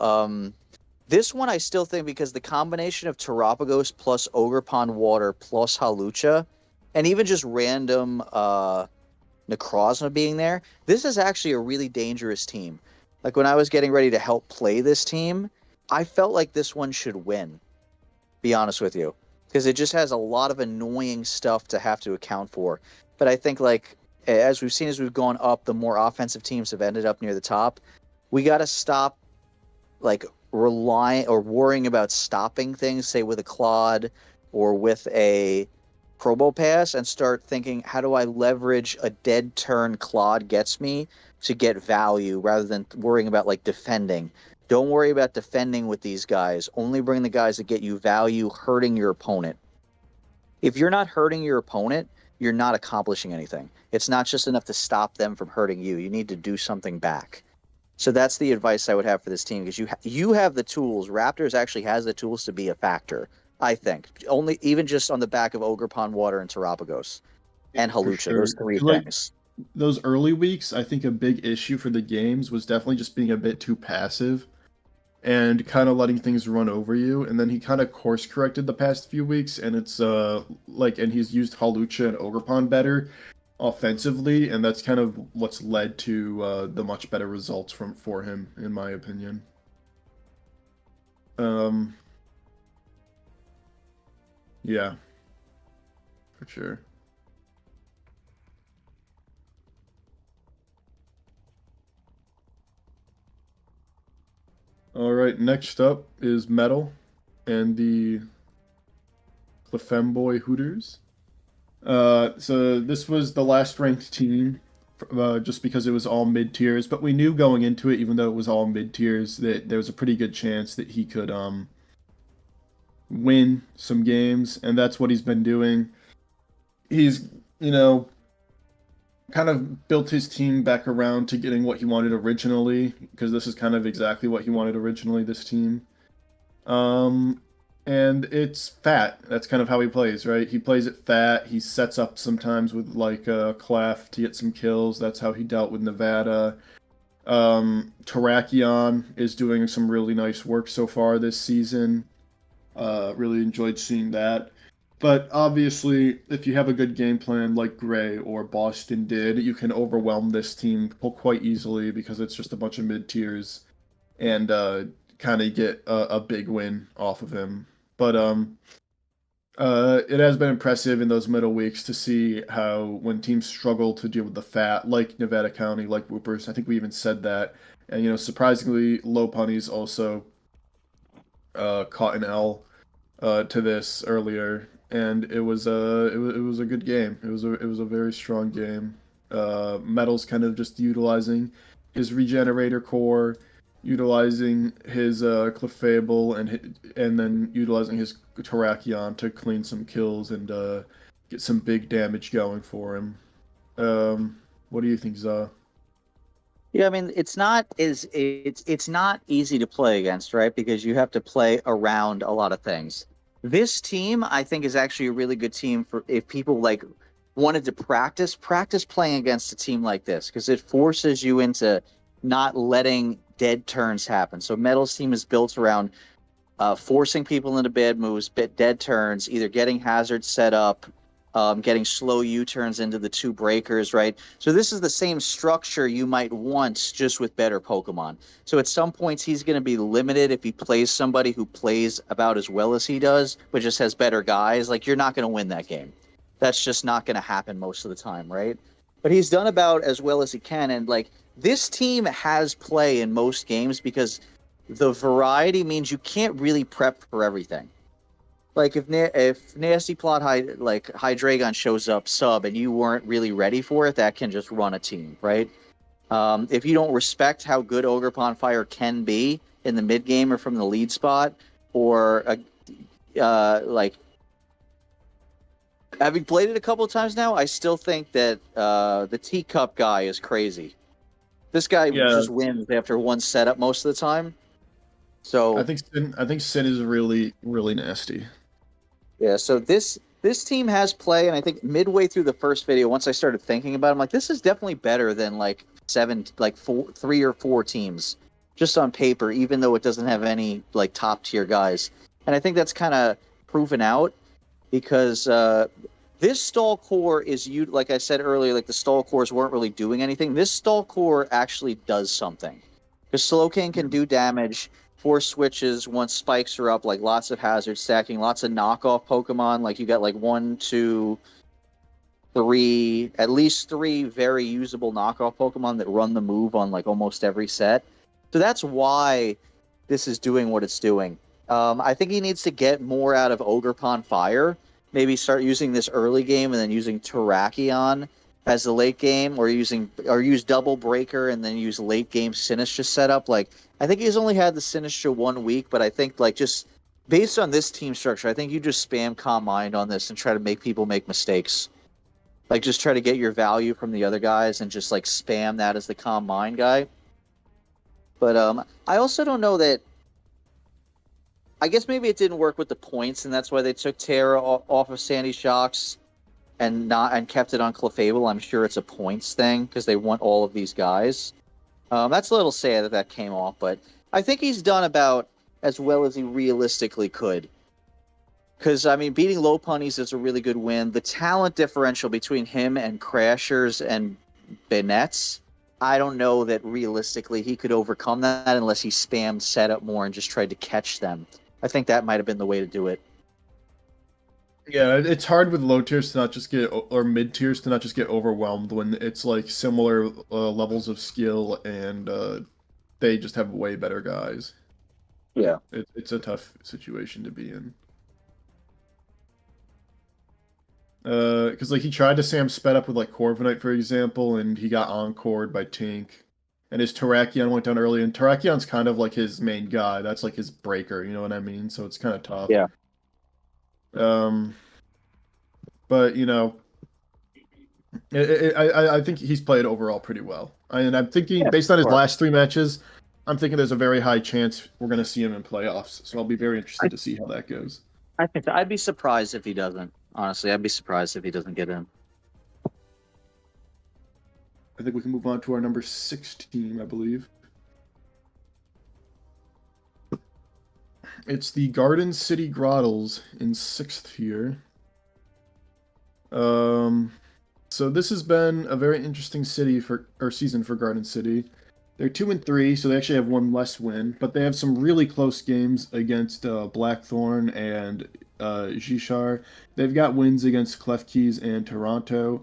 This one I still think because the combination of Terapagos plus Orgerpon Water plus Halucha, and even just random Necrozma being there, this is actually a really dangerous team. Like when I was getting ready to help play this team, I felt like this one should win, be honest with you, because it just has a lot of annoying stuff to have to account for. But I think like as we've seen as we've gone up, the more offensive teams have ended up near the top. We got to stop like relying or worrying about stopping things, say with a Claude or with a Probo Pass, and start thinking, how do I leverage a dead turn Claude gets me to get value rather than worrying about like defending. Don't worry about defending with these guys. Only bring the guys that get you value hurting your opponent. If you're not hurting your opponent, you're not accomplishing anything. It's not just enough to stop them from hurting you. You need to do something back. So that's the advice I would have for this team, because you have the tools. Raptors actually has the tools to be a factor, I think. Only even just on the back of Orgerpon Water and Terapagos and Halucha, sure. those 3 Like, things. those early weeks, I think a big issue for the games was definitely just being a bit too passive and kind of letting things run over you. And then he kind of course corrected the past few weeks, and it's and he's used Halucha and Orgerpon better offensively, and that's kind of what's led to the much better results for him, in my opinion. Um, yeah, for sure. All right, next up is Metal and the Clefemboy Hooters. So this was the last ranked team, just because it was all mid tiers. But we knew going into it, even though it was all mid tiers, that there was a pretty good chance that he could win some games, and that's what he's been doing. He's, you know, kind of built his team back around to getting what he wanted originally, because this is kind of exactly what he wanted originally, this team. Um, and it's fat. That's kind of how he plays, right? He plays it fat. He sets up sometimes with like Clef to get some kills. That's how he dealt with Nevada. Terrakion is doing some really nice work so far this season. Really enjoyed seeing that. But obviously, if you have a good game plan like Gray or Boston did, you can overwhelm this team quite easily because it's just a bunch of mid tiers and kind of get a big win off of him. But it has been impressive in those middle weeks to see how when teams struggle to deal with the fat, like Nevada County, like Woopers, I think we even said that. And surprisingly, Lopunnies also caught an L to this earlier, and it was a good game. It was a very strong game. Metal's kind of just utilizing his regenerator core, utilizing his Clefable, and then utilizing his Terrakion to clean some kills and get some big damage going for him. What do you think, Za? Yeah, I mean, it's not easy to play against, right? Because you have to play around a lot of things. This team, I think, is actually a really good team for if people like wanted to practice playing against a team like this, because it forces you into not letting dead turns happen. So Metal's team is built around forcing people into bad moves, dead turns, either getting hazards set up, getting slow U-turns into the two breakers, right? So this is the same structure you might want just with better Pokemon. So at some points he's going to be limited if he plays somebody who plays about as well as he does, but just has better guys. Like, you're not going to win that game. That's just not going to happen most of the time, right? But he's done about as well as he can, and like this team has play in most games because the variety means you can't really prep for everything. Like if Nasty Plot Hydreigon shows up sub and you weren't really ready for it, that can just run a team, right? If you don't respect how good Orgerpon Fire can be in the mid game or from the lead spot, or like having played it a couple of times now, I still think that the teacup guy is crazy. This guy Yeah, just wins after one setup most of the time. I So think Sin is really really nasty. yeah, so this team has play, and I think midway through the first video, once I started thinking about it, I'm like, this is definitely better than like three or four teams just on paper, even though it doesn't have any like top tier guys. And I think that's kind of proven out because this stall core is you like I said earlier, like the stall cores weren't really doing anything. This stall core actually does something because Slowking can do damage. Four switches once spikes are up, like lots of hazard stacking, lots of knockoff Pokemon. Like you got like one, two, three, at least three very usable knockoff Pokemon that run the move on like almost every set. So that's why this is doing what it's doing. I think he needs to get more out of Ogerpon Fire. Maybe start using this early game and then using Terrakion as the late game, or use Double Breaker and then use late game Sinistra setup. Like, I think he's only had the Sinistra 1 week, but I think like just based on this team structure, I think you just spam Calm Mind on this and try to make people make mistakes. Like, just try to get your value from the other guys and just like spam that as the Calm Mind guy. But I also don't know that. I guess maybe it didn't work with the points, and that's why they took Terra off of Sandy Shocks and kept it on Clefable. I'm sure it's a points thing because they want all of these guys. That's a little sad that came off, but I think he's done about as well as he realistically could. Because, I mean, beating Lopunnies is a really good win. The talent differential between him and Crashers and Banettes I don't know that realistically he could overcome that unless he spammed setup more and just tried to catch them. I think that might have been the way to do it. Yeah, it's hard with low tiers to not just get, or mid tiers to not just get overwhelmed when it's like similar levels of skill and they just have way better guys. Yeah. It's a tough situation to be in. Because like he tried to Sam sped up with like Corviknight, for example, and he got encored by Tink. And his Terrakion went down early, and Terrakion's kind of like his main guy. That's like his breaker, you know what I mean? So it's kind of tough. Yeah. But you know, I think he's played overall pretty well. And I'm thinking, Yeah, based on his sure. last 3 matches, I'm thinking there's a very high chance we're going to see him in playoffs. So I'll be very interested to see how that goes. I think I'd be surprised if he doesn't. Honestly, I'd be surprised if he doesn't get in. I think we can move on to our number 6 team, I believe. It's the Garden City Grotles in 6th here. So this has been a very interesting season for Garden City. They're 2-3, so they actually have one less win, but they have some really close games against Blackthorn and Jishar. They've got wins against Klefkis and Toronto.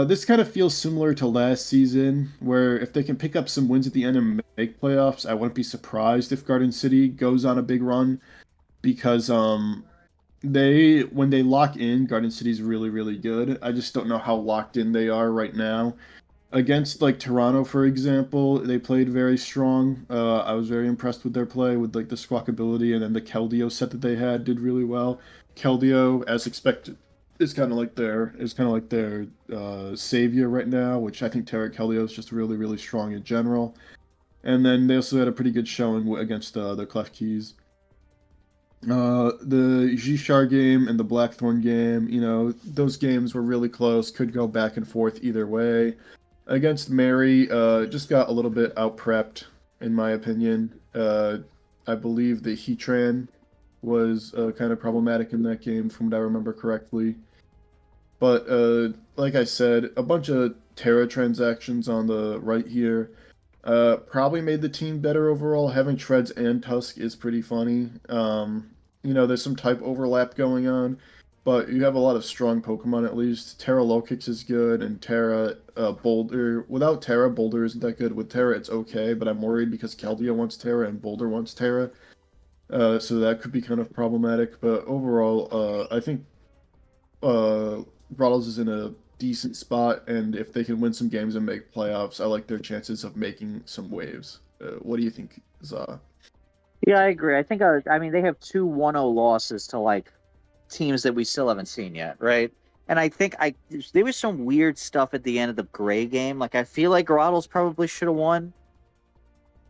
This kind of feels similar to last season, where if they can pick up some wins at the end and make playoffs, I wouldn't be surprised if Garden City goes on a big run, because when they lock in, Garden City's really, really good. I just don't know how locked in they are right now. Against like Toronto, for example, they played very strong. I was very impressed with their play, with like the squawkability, and then the Keldeo set that they had did really well. Keldeo, as expected, is kind of like their savior right now, which I think Tarek Keldeo is just really, really strong in general. And then they also had a pretty good showing against the Klefkis. The Jishar game and the Blackthorn game, you know, those games were really close, could go back and forth either way. Against Mary, just got a little bit out-prepped, in my opinion. I believe the Heatran was kind of problematic in that game, from what I remember correctly. But, like I said, a bunch of Terra transactions on the right here. Probably made the team better overall. Having Treads and Tusk is pretty funny. You know, there's some type overlap going on, but you have a lot of strong Pokemon at least. Terra Lokix is good, and Terra Boulder. Without Terra, Boulder isn't that good. With Terra, it's okay, but I'm worried because Keldeo wants Terra and Boulder wants Terra. So that could be kind of problematic. But overall, I think Grotles is in a decent spot, and if they can win some games and make playoffs, I like their chances of making some waves. What do you think, Za? Yeah, I agree. I think they have 2 1-0 losses to like teams that we still haven't seen yet, right? And I think there was some weird stuff at the end of the Gray game. Like I feel like Grotles probably should have won.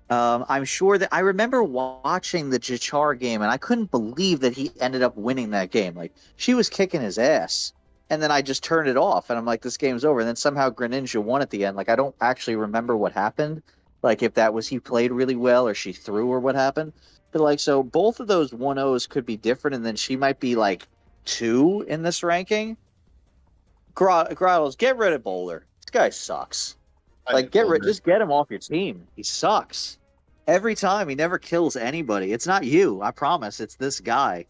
I'm sure that I remember watching the Jachar game, and I couldn't believe that he ended up winning that game. Like she was kicking his ass, and then I just turned it off, and I'm like, this game's over. And then somehow Greninja won at the end. Like I don't actually remember what happened. Like if that was he played really well or she threw or what happened. But like so both of those 1-0s could be different, and then she might be like 2 in this ranking. Grotles, get rid of Boulder. This guy sucks. Like just get him off your team. He sucks. Every time he never kills anybody. It's not you, I promise. It's this guy.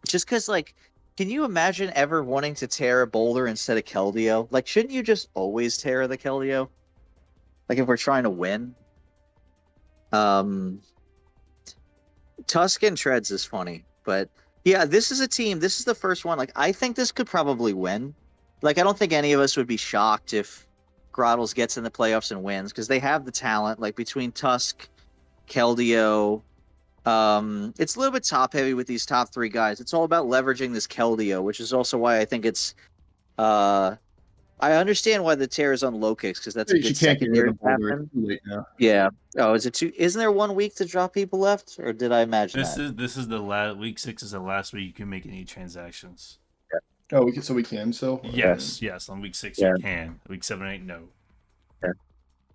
Just because, like, can you imagine ever wanting to Terra Boulder instead of Keldeo? Like, shouldn't you just always Terra the Keldeo? Like, if we're trying to win? Tusk and Treads is funny, but yeah, this is a team. This is the first one. Like, I think this could probably win. Like, I don't think any of us would be shocked if Grotles gets in the playoffs and wins, because they have the talent. Like, between Tusk, Keldeo, it's a little bit top heavy with these top 3 guys. It's all about leveraging this Keldeo, which is also why I think it's I understand why the tear is on low kicks, because that's a good secondary happen. Yeah. Oh, is it 2? Isn't there 1 week to drop people left, or did I imagine this is the last week 6 is the last week you can make any transactions. Oh, we can. So yes. On week 6 you can. Week 7 and 8, no. Yeah.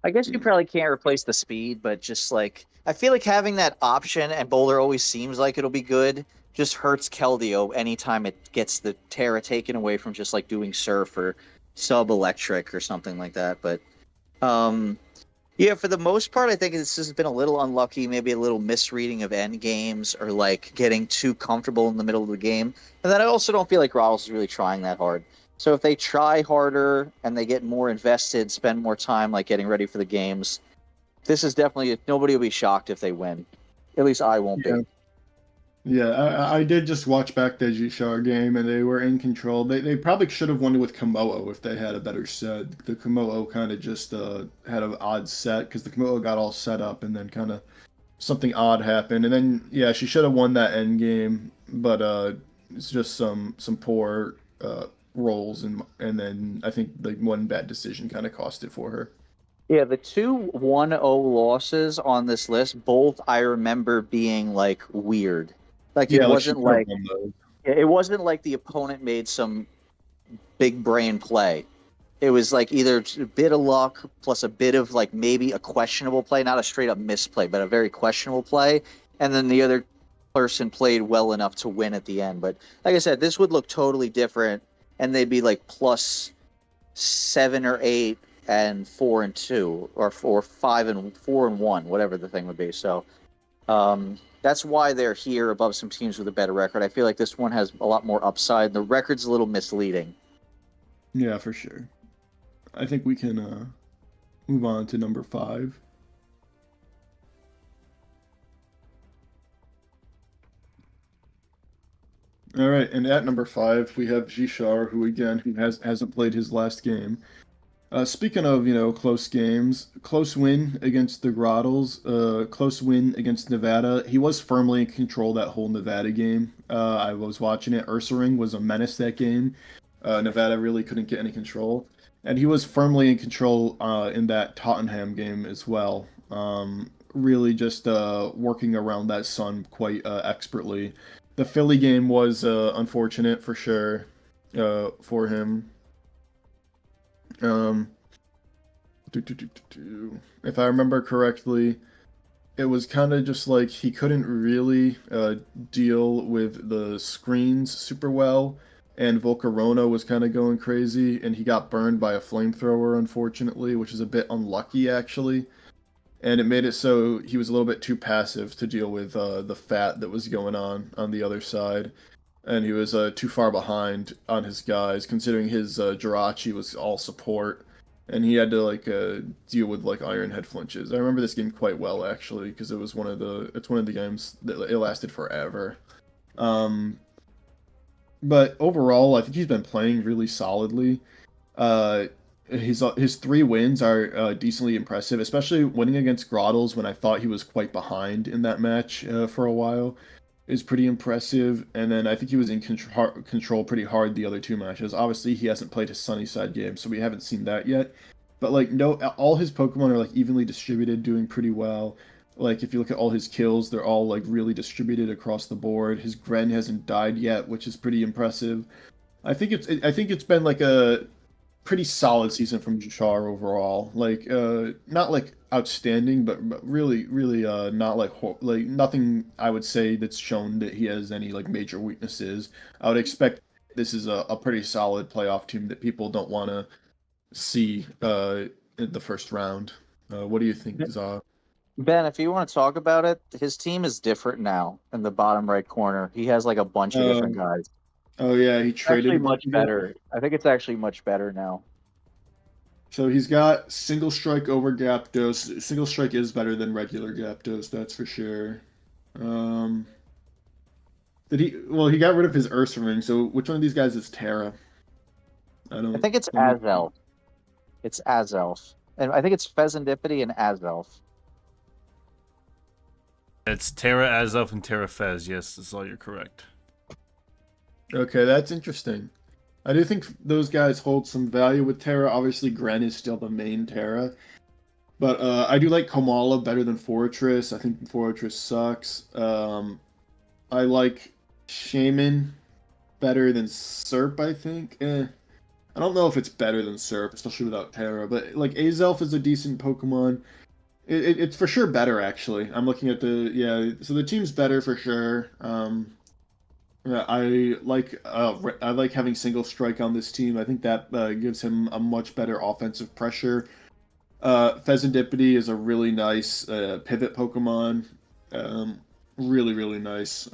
I guess you probably can't replace the speed, but just like I feel like having that option, and Boulder always seems like it'll be good, just hurts Keldeo anytime it gets the Terra taken away from just like doing Surf or sub-electric or something like that. But yeah, for the most part, I think this has been a little unlucky, maybe a little misreading of end games or like getting too comfortable in the middle of the game. And then I also don't feel like Grotles is really trying that hard. So if they try harder and they get more invested, spend more time like getting ready for the games, this is definitely nobody will be shocked if they win. At least I won't Yeah. be. Yeah, I did just watch back the Jishar game, and they were in control. They probably should have won with Komodo if they had a better set. The Komodo kind of just had an odd set because the Komodo got all set up, and then kind of something odd happened. And then yeah, she should have won that end game, but it's just some poor rolls, and then I think the one bad decision kind of cost it for her. Yeah, the two 1-0 losses on this list, both I remember being like weird. Like Yeah, like she could have won those. it wasn't like the opponent made some big brain play. It was like either a bit of luck plus a bit of like maybe a questionable play, not a straight up misplay, but a very questionable play. And then the other person played well enough to win at the end. But like I said, this would look totally different and they'd be like plus 7 or 8 and 4 and 2 or 5 and 4 and 1, whatever the thing would be. So that's why they're here above some teams with a better record. I feel like this one has a lot more upside. The record's a little misleading. Yeah, for sure. I think we can move on to number 5. All right, and at number 5 we have Jishar, who hasn't played his last game. Speaking of close games, close win against the Grotles, close win against Nevada. He was firmly in control that whole Nevada game. I was watching it. Ursaring was a menace that game. Nevada really couldn't get any control. And he was firmly in control in that Tottenham game as well. Really just working around that Sun quite expertly. The Philly game was unfortunate for sure for him. Um, if I remember correctly, it was kind of just like he couldn't really deal with the screens super well, and Volcarona was kind of going crazy, and he got burned by a flamethrower, unfortunately, which is a bit unlucky, actually. And it made it so he was a little bit too passive to deal with the fat that was going on the other side. And he was too far behind on his guys, considering his Jirachi was all support, and he had to like deal with like Iron Head flinches. I remember this game quite well actually, because it's one of the games that it lasted forever. Um, but overall, I think he's been playing really solidly. Uh, his 3 wins are decently impressive, especially winning against Grotles when I thought he was quite behind in that match for a while is pretty impressive. And then I think he was in control pretty hard the other 2 matches. Obviously, he hasn't played his Sunnyside game, so we haven't seen that yet. But like, no, all his Pokemon are like evenly distributed, doing pretty well. Like if you look at all his kills, they're all like really distributed across the board. His Gren hasn't died yet, which is pretty impressive. I think it's been like a pretty solid season from Jashar overall. Like, not like outstanding, but really, really, not like like nothing. I would say that's shown that he has any like major weaknesses. I would expect this is a pretty solid playoff team that people don't want to see in the first round. What do you think, Za? Ben, if you want to talk about it, his team is different now in the bottom right corner. He has like a bunch of different Um, guys. oh yeah, he traded Actually, a bunch much of guys. better. I think it's actually much better now. So he's got single strike over Gyapdos. Single strike is better than regular Gyapdos, that's for sure. Um, did he? Well, he got rid of his Ursaring. So which one of these guys is Terra? I I don't. think it's Let me. Azelf. It's Azelf. And I think it's Fezandipiti and Azelf. It's Terra Azelf and Terra Fez. Yes, that's all you're correct. Okay, that's interesting. I do think those guys hold some value with Terra. Obviously, Gren is still the main Terra, but I do like Komala better than Fortress. I think Fortress sucks. I like Shaman better than Serp. I think. I don't know if it's better than Serp, especially without Terra. But like Azelf is a decent Pokemon. It's for sure better actually. I'm looking at the yeah. So the team's better for sure. Yeah, I like having single strike on this team. I think that gives him a much better offensive pressure. Fezandipiti is a really nice pivot Pokemon. Um, really nice.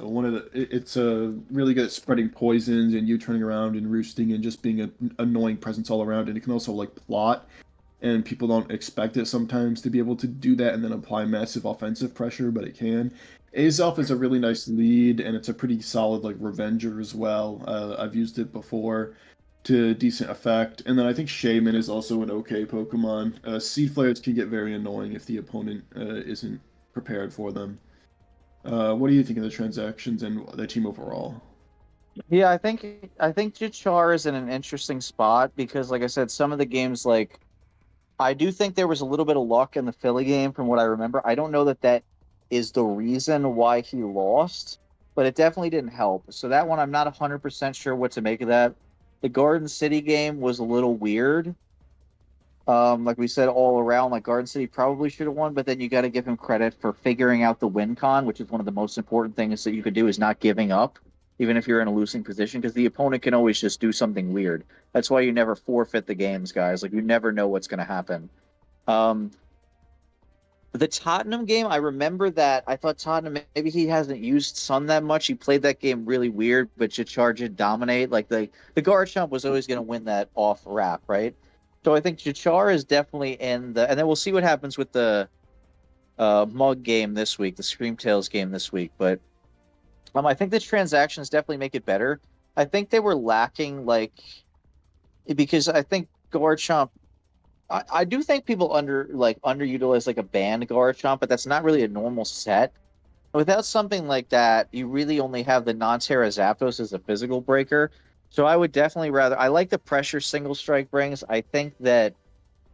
It's really good at spreading poisons and you turning around and roosting and just being an annoying presence all around. And it can also like plot, and people don't expect it sometimes to be able to do that and then apply massive offensive pressure, but it can. Azelf is a really nice lead, and it's a pretty solid like revenger as well. I've used it before to decent effect, and then I think Shaman is also an okay Pokemon. Seed Flares can get very annoying if the opponent isn't prepared for them. What do you think of the transactions and the team overall? Yeah, I think Jichar is in an interesting spot because, like I said, some of the games like I do think there was a little bit of luck in the Philly game from what I remember. I don't know that that is the reason why he lost, but it definitely didn't help. So that one, I'm not 100% sure what to make of that. The Garden City game was a little weird. Like we said, all around, like Garden City probably should have won, but then you got to give him credit for figuring out the win con, which is one of the most important things that you could do is not giving up, even if you're in a losing position, because the opponent can always just do something weird. That's why you never forfeit the games, guys. Like you never know what's going to happen. Um, the Tottenham game, I remember that I thought Tottenham maybe he hasn't used Sun that much. He played that game really weird, but Chicharge did dominate. Like the Garchomp was always going to win that off wrap, right? So I think Chichar is definitely in the, and then we'll see what happens with the Mug game this week, the Screamtails game this week. But I think the transactions definitely make it better. I think they were lacking like because I think Garchomp I do think people underutilize like a band Garchomp, but that's not really a normal set. Without something like that, you really only have the non-Terra Zapdos as a physical breaker. So I would definitely rather I like the pressure single strike brings. I think that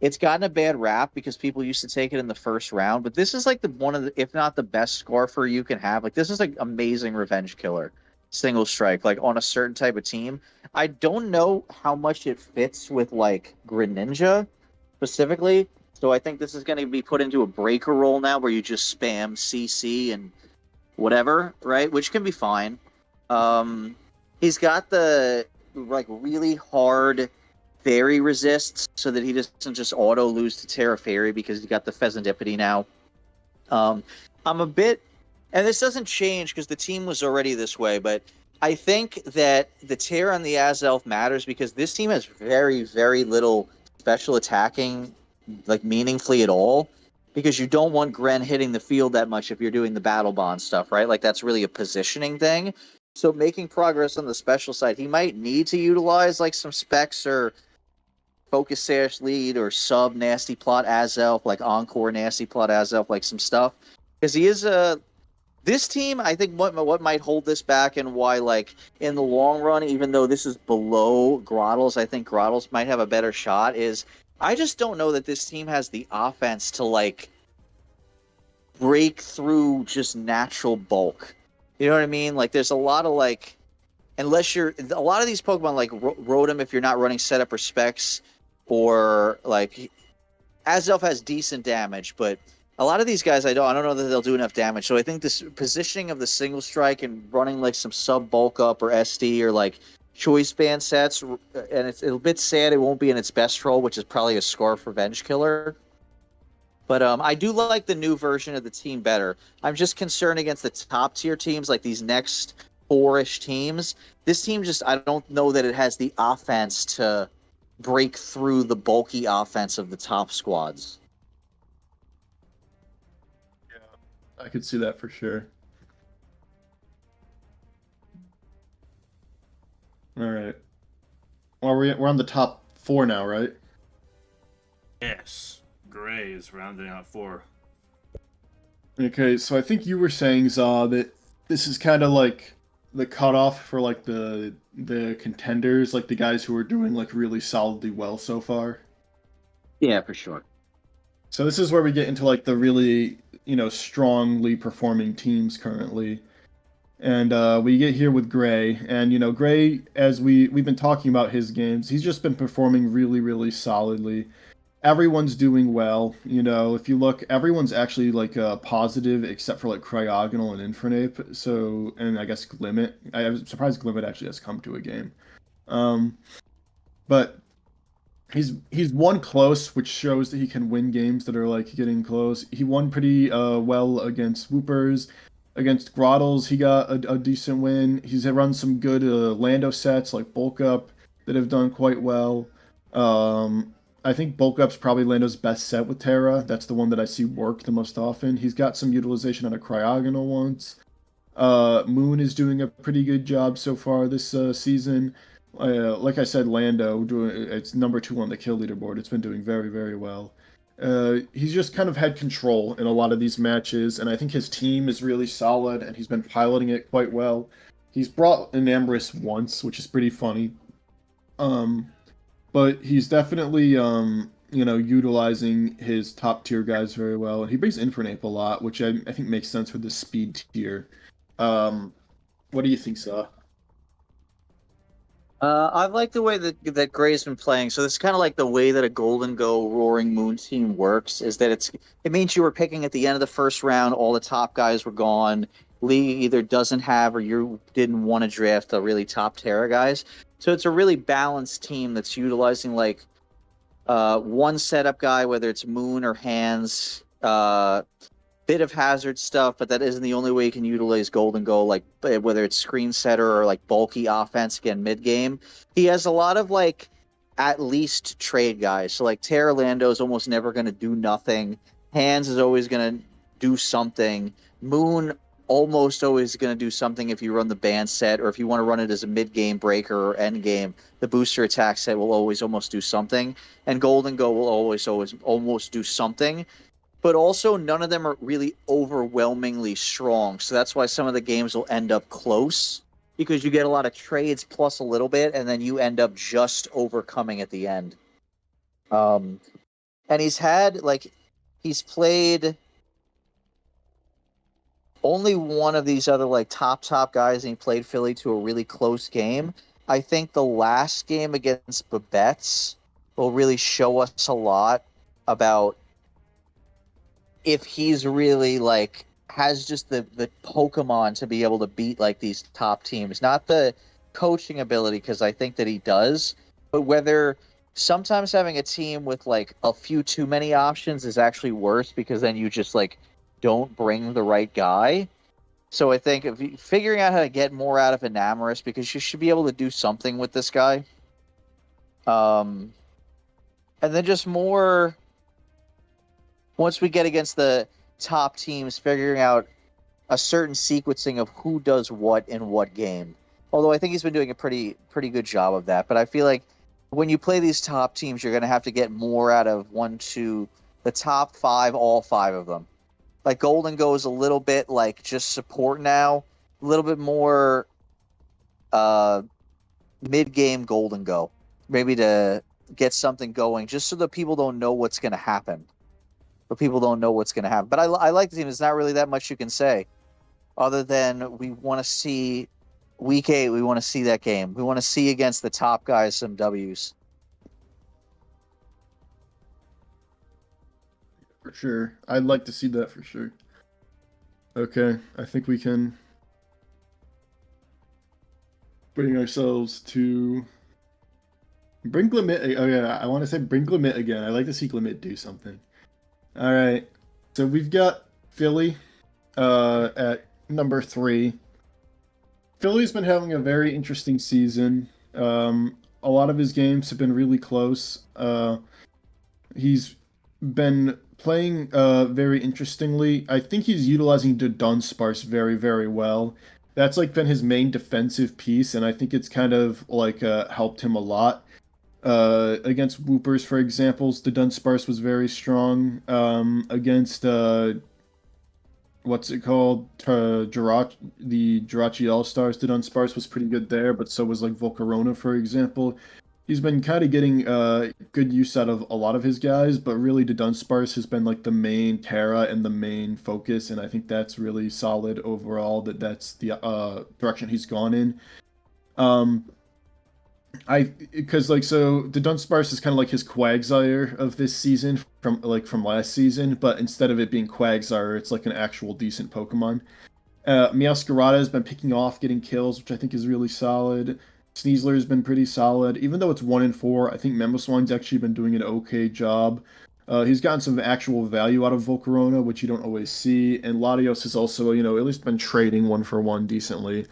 it's gotten a bad rap because people used to take it in the first round, but this is like the one of the if not the best Scarfer you can have. Like this is like amazing revenge killer. Single strike, like on a certain type of team. I don't know how much it fits with like Greninja specifically. So I think this is going to be put into a breaker role now where you just spam CC and whatever, right? Which can be fine. Um, he's got the like really hard fairy resists so that he doesn't just auto lose to Terra Fairy because he's got the Fezandipiti now. Um, I'm a bit, and this doesn't change because the team was already this way, but I think that the Terra and the Azelf matters because this team has very little special attacking, like meaningfully at all. Because you don't want Gren hitting the field that much if you're doing the battle bond stuff, right? Like that's really a positioning thing. So making progress on the special side, he might need to utilize like some specs or focus sash lead or sub nasty plot Azelf, like encore nasty plot Azelf, like some stuff. Because he is a this team, I think what might hold this back and why, like in the long run, even though this is below Grotles, I think Grotles might have a better shot. Is I just don't know that this team has the offense to like break through just natural bulk. You know what I mean? Like there's a lot of like unless you're a lot of these Pokemon like Rotom if you're not running setup or specs or like Azelf has decent damage, but a lot of these guys I don't know that they'll do enough damage. So I think this positioning of the single strike and running like some sub bulk up or SD or like choice band sets, and it's a bit sad it won't be in its best role, which is probably a Scarf Revenge Killer. But I do like the new version of the team better. I'm just concerned against the top tier teams, like these next four-ish teams. This team just I don't know that it has the offense to break through the bulky offense of the top squads. I could see that for sure. All right. Well, we're on the top four now, right? Yes. Gray is rounding out 4. Okay, so I think you were saying, Zaw, that this is kind of like the cutoff for like the contenders, like the guys who are doing like really solidly well so far. Yeah, for sure. So this is where we get into like the really, strongly performing teams currently. And we get here with Gray, and Gray, as we've been talking about his games, he's just been performing really solidly. everyone's doing well. You know, if you look, everyone's actually like positive except for like Cryogonal and Infernape. So, and I guess Glimmet. I was surprised Glimmet actually has come to a game. Um, but he's won close, which shows that he can win games that are like getting close. He won pretty well against Woopers. Against Grotles, he got a decent win. He's run some good Lando sets like Bulk Up that have done quite well. I think Bulk Up's probably Lando's best set with Terra. That's the one that I see work the most often. He's got some utilization on a Cryogonal once. Moon is doing a pretty good job so far this season. Like I said, Lando doing it's number 2 on the kill leaderboard. It's been doing very, very well. He's just kind of had control in a lot of these matches, and I think his team is really solid, and he's been piloting it quite well. He's brought an Ambrose once, which is pretty funny. But he's definitely utilizing his top tier guys very well, and he brings Infernape a lot, which I think makes sense for the speed tier. What do you think, Saw? I like the way that Gray's been playing. So this is kind of like the way that a Golden Go Roaring Moon team works. Is that it means you were picking at the end of the first round, all the top guys were gone. League either doesn't have or you didn't want to draft the really top Terra guys. So it's a really balanced team that's utilizing like one setup guy, whether it's Moon or Hands, bit of hazard stuff, but that isn't the only way you can utilize Golden Goal, like whether it's screen setter or like bulky offense again mid game. He has a lot of like at least trade guys. So like Terra Lando is almost never going to do nothing. Hands is always going to do something. Moon almost always going to do something if you run the band set, or if you want to run it as a mid game breaker or end game, the booster attack set will always almost do something. And Golden Go will always almost do something, but also none of them are really overwhelmingly strong. So that's why some of the games will end up close, because you get a lot of trades plus a little bit, and then you end up just overcoming at the end. And he's played only one of these other like top guys, and he played Philly to a really close game. I think the last game against Banettes will really show us a lot about if he's really like has just the Pokemon to be able to beat like these top teams. Not the coaching ability, because I think that he does, but whether sometimes having a team with like a few too many options is actually worse, because then you just like don't bring the right guy. So I think if figuring out how to get more out of Enamorous, because you should be able to do something with this guy. And then just more once we get against the top teams, figuring out a certain sequencing of who does what in what game. Although I think he's been doing a pretty good job of that. But I feel like when you play these top teams, you're going to have to get more out of the top 5, all 5 of them. Like Golden goes a little bit like just support now, a little bit more mid-game Golden Go, maybe to get something going, just so that people don't know what's going to happen. But people don't know what's going to happen. But I like the team. There's not really that much you can say, other than we want to see week 8. We want to see that game. We want to see against the top guys some W's. For sure. I'd like to see that for sure. Okay, I think we can bring ourselves to bring Glimmet. Oh yeah, I want to say bring Glimmet again. I like to see Glimmet do something. All right, so we've got Philly at number 3. Philly's been having a very interesting season. A lot of his games have been really close. He's been playing very interestingly. I think he's utilizing the Dunsparce very, very well. That's like been his main defensive piece, and I think it's kind of like helped him a lot. Against Woopers, for example, the Dunsparce was very strong. Against what's it called? The Jirachi All-Stars, the Dunsparce was pretty good there, but so was like Volcarona, for example. He's been kind of getting good use out of a lot of his guys, but really the Dunsparce has been like the main Terra and the main focus, and I think that's really solid overall. That's the direction he's gone in. Because so the Dunsparce is kind of like his Quagsire of this season from last season, but instead of it being Quagsire, it's like an actual decent Pokemon. Meowscarada has been picking off, getting kills, which I think is really solid. Sneasler has been pretty solid. Even though it's 1-4, I think Mamoswine's actually been doing an okay job. He's gotten some actual value out of Volcarona, which you don't always see. And Latios has also, at least been trading 1-for-1 decently.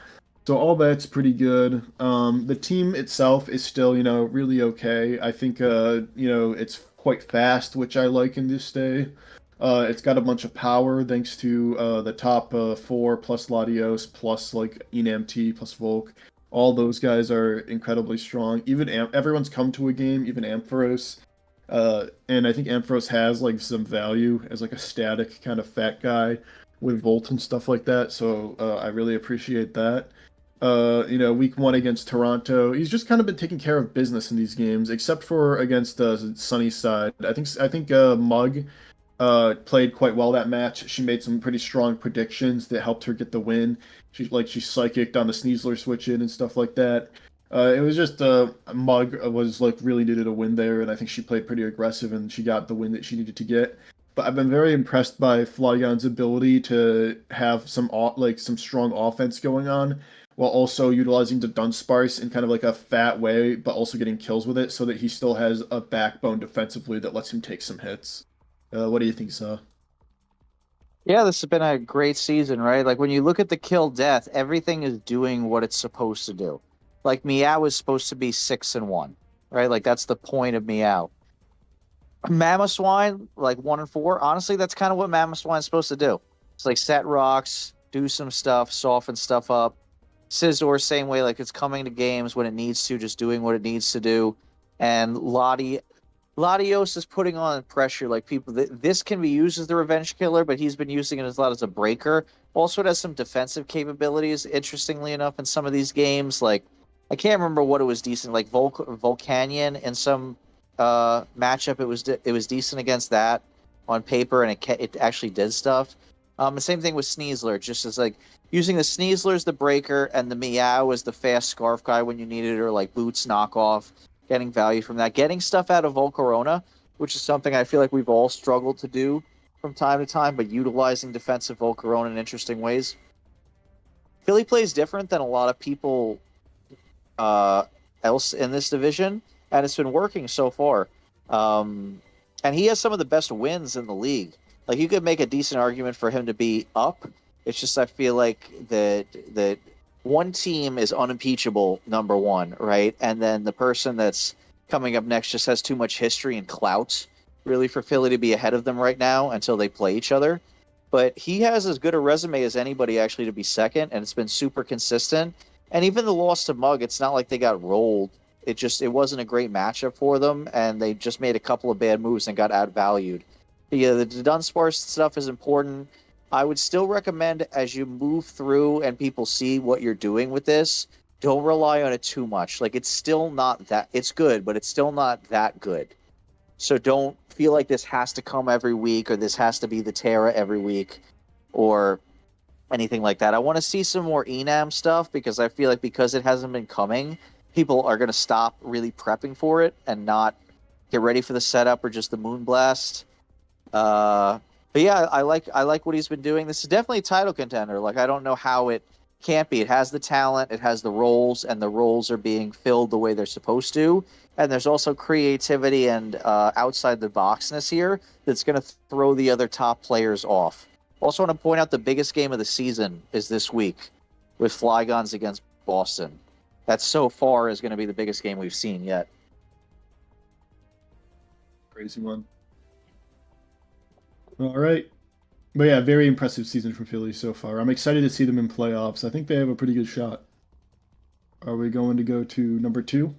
So all that's pretty good. The team itself is still, really okay. I think, it's quite fast, which I like in this day. It's got a bunch of power thanks to the top four plus Latios plus like Enamti plus Volk. All those guys are incredibly strong. Even everyone's come to a game, even Ampharos. And I think Ampharos has like some value as like a static kind of fat guy with Volt and stuff like that. So I really appreciate that. Week one against Toronto, he's just kind of been taking care of business in these games, except for against Sunnyside. I think Mug played quite well that match. She made some pretty strong predictions that helped her get the win. She psychicked on the Sneasler switch in and stuff like that. It was just Mug was like really needed a win there, and I think she played pretty aggressive and she got the win that she needed to get. But I've been very impressed by Flygon's ability to have some strong offense going on, while also utilizing the Dunsparce in kind of like a fat way, but also getting kills with it, so that he still has a backbone defensively that lets him take some hits. What do you think, Sa? Yeah, this has been a great season, right? Like when you look at the kill death, everything is doing what it's supposed to do. Like Meow is supposed to be 6-1, right? Like that's the point of Meow. Mamoswine, like 1-4. Honestly, that's kind of what Mamoswine's supposed to do. It's like set rocks, do some stuff, soften stuff up. Scizor, same way, like it's coming to games when it needs to, just doing what it needs to do. And Latios is putting on pressure. Like people, this can be used as the revenge killer, but he's been using it as a lot as a breaker. Also, it has some defensive capabilities. Interestingly enough, in some of these games, like I can't remember what it was decent. Like Volcanion in some matchup, it was decent against that on paper, and it actually did stuff. The same thing with Sneasler, just as like using the Sneasler as the breaker and the Meow as the fast scarf guy when you need it, or like Boots knockoff, getting value from that, getting stuff out of Volcarona, which is something I feel like we've all struggled to do from time to time, but utilizing defensive Volcarona in interesting ways. Philly plays different than a lot of people else in this division, and it's been working so far. And he has some of the best wins in the league. Like you could make a decent argument for him to be up. It's just I feel like that one team is unimpeachable, number one, right? And then the person that's coming up next just has too much history and clout, really, for Philly to be ahead of them right now until they play each other. But he has as good a resume as anybody actually to be second, and it's been super consistent. And even the loss to Mug, it's not like they got rolled. It wasn't a great matchup for them, and they just made a couple of bad moves and got outvalued. Yeah, the Dunsparce stuff is important. I would still recommend as you move through and people see what you're doing with this, don't rely on it too much. Like it's still not that it's good, but it's still not that good. So don't feel like this has to come every week or this has to be the Terra every week or anything like that. I want to see some more Enam stuff because I feel like because it hasn't been coming, people are going to stop really prepping for it and not get ready for the setup or just the Moonblast. But yeah, I like what he's been doing. This is definitely a title contender. Like I don't know how it can't be. It has the talent, it has the roles, and the roles are being filled the way they're supposed to. And there's also creativity and outside the boxness here that's going to throw the other top players off. Also, want to point out the biggest game of the season is this week with Flygons against Boston. That so far is going to be the biggest game we've seen yet. Crazy one. All right. But yeah, very impressive season from Philly so far. I'm excited to see them in playoffs. I think they have a pretty good shot. Are we going to go to number 2?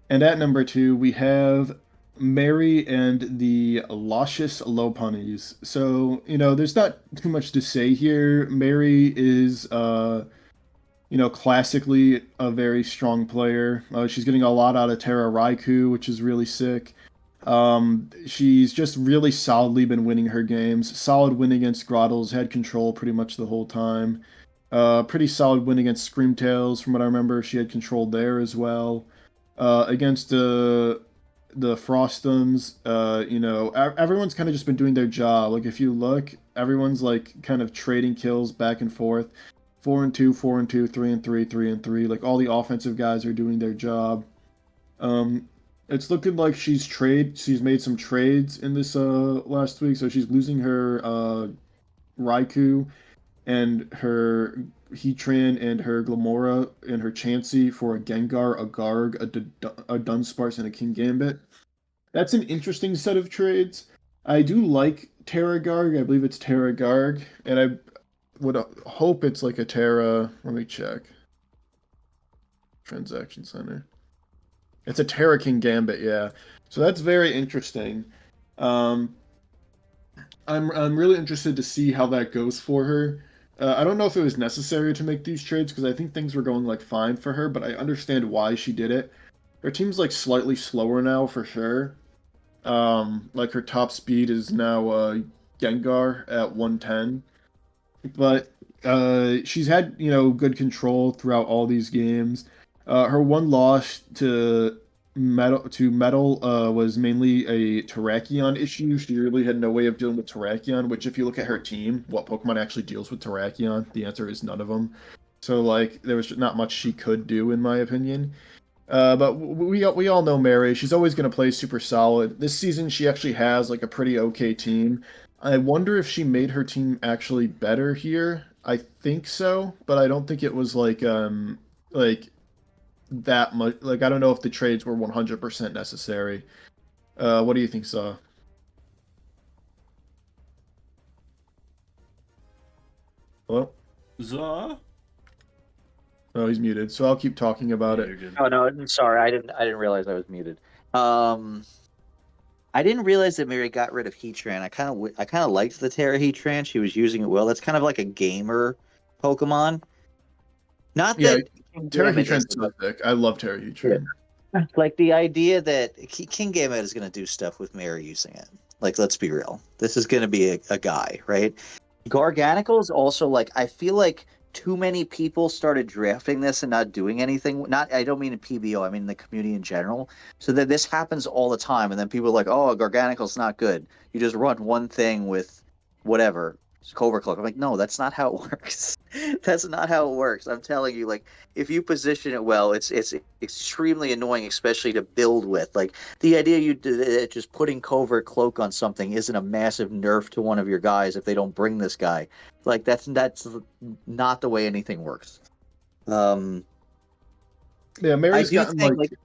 And at number 2, we have Mary and the Luscious Lopunnies. So, there's not too much to say here. Mary is, classically a very strong player. She's getting a lot out of Terra Raikou, which is really sick. She's just really solidly been winning her games. Solid win against Grotles, had control pretty much the whole time. Pretty solid win against Screamtails, from what I remember. She had control there as well. Against the Frostoms, everyone's kind of just been doing their job. Like if you look, everyone's like kind of trading kills back and forth. 4-2, 4-2, 3-3, 3-3. Like all the offensive guys are doing their job. It's looking like she's made some trades in this last week, so she's losing her Raikou and her Heatran and her Glamora and her Chansey for a Gengar, a Garg, a Dunsparce, and a Kingambit. That's an interesting set of trades. I do like Terra Garg. I believe it's Terra Garg, and I would hope it's like a Terra. Let me check. Transaction Center. It's a Terra Kingambit, yeah. So that's very interesting. Um, I'm really interested to see how that goes for her. I don't know if it was necessary to make these trades because I think things were going like fine for her, but I understand why she did it. Her team's like slightly slower now for sure. Like her top speed is now Gengar at 110, but she's had good control throughout all these games. Her one loss to Metal was mainly a Terrakion issue. She really had no way of dealing with Terrakion, which if you look at her team, what Pokemon actually deals with Terrakion? The answer is none of them. So like there was not much she could do in my opinion. But we all know Mary. She's always going to play super solid. This season, she actually has like a pretty okay team. I wonder if she made her team actually better here. I think so, but I don't think it was like that much. Like I don't know if the trades were 100% necessary. What do you think, Saw? Hello? Za? Oh, he's muted. So I'll keep talking about Yeah, it. you're good. Oh no, I'm sorry. I didn't realize I was muted. I didn't realize that Mary got rid of Heatran. I kind of liked the Terra Heatran. She was using it well. That's kind of like a gamer Pokemon. Not Yeah, that Terra Kingambit is Heatran's so sick. I love Terra yeah. Heatran. Like the idea that Kingambit is going to do stuff with Mary using it. Like, let's be real. This is going to be a guy, right? Garganicles also like I feel like too many people started drafting this and not doing anything. Not I don't mean in PBO, I mean in the community in general. So that this happens all the time, and then people are like, "Oh, Garganicle's not good." You just run one thing with whatever Covert Cloak. I'm like, no, that's not how it works. That's not how it works. I'm telling you, like if you position it well, it's extremely annoying, especially to build with. Like the idea you did just putting Covert Cloak on something isn't a massive nerf to one of your guys if they don't bring this guy. Like that's not the way anything works. Um, Yeah, I Mary's do gotten think like. like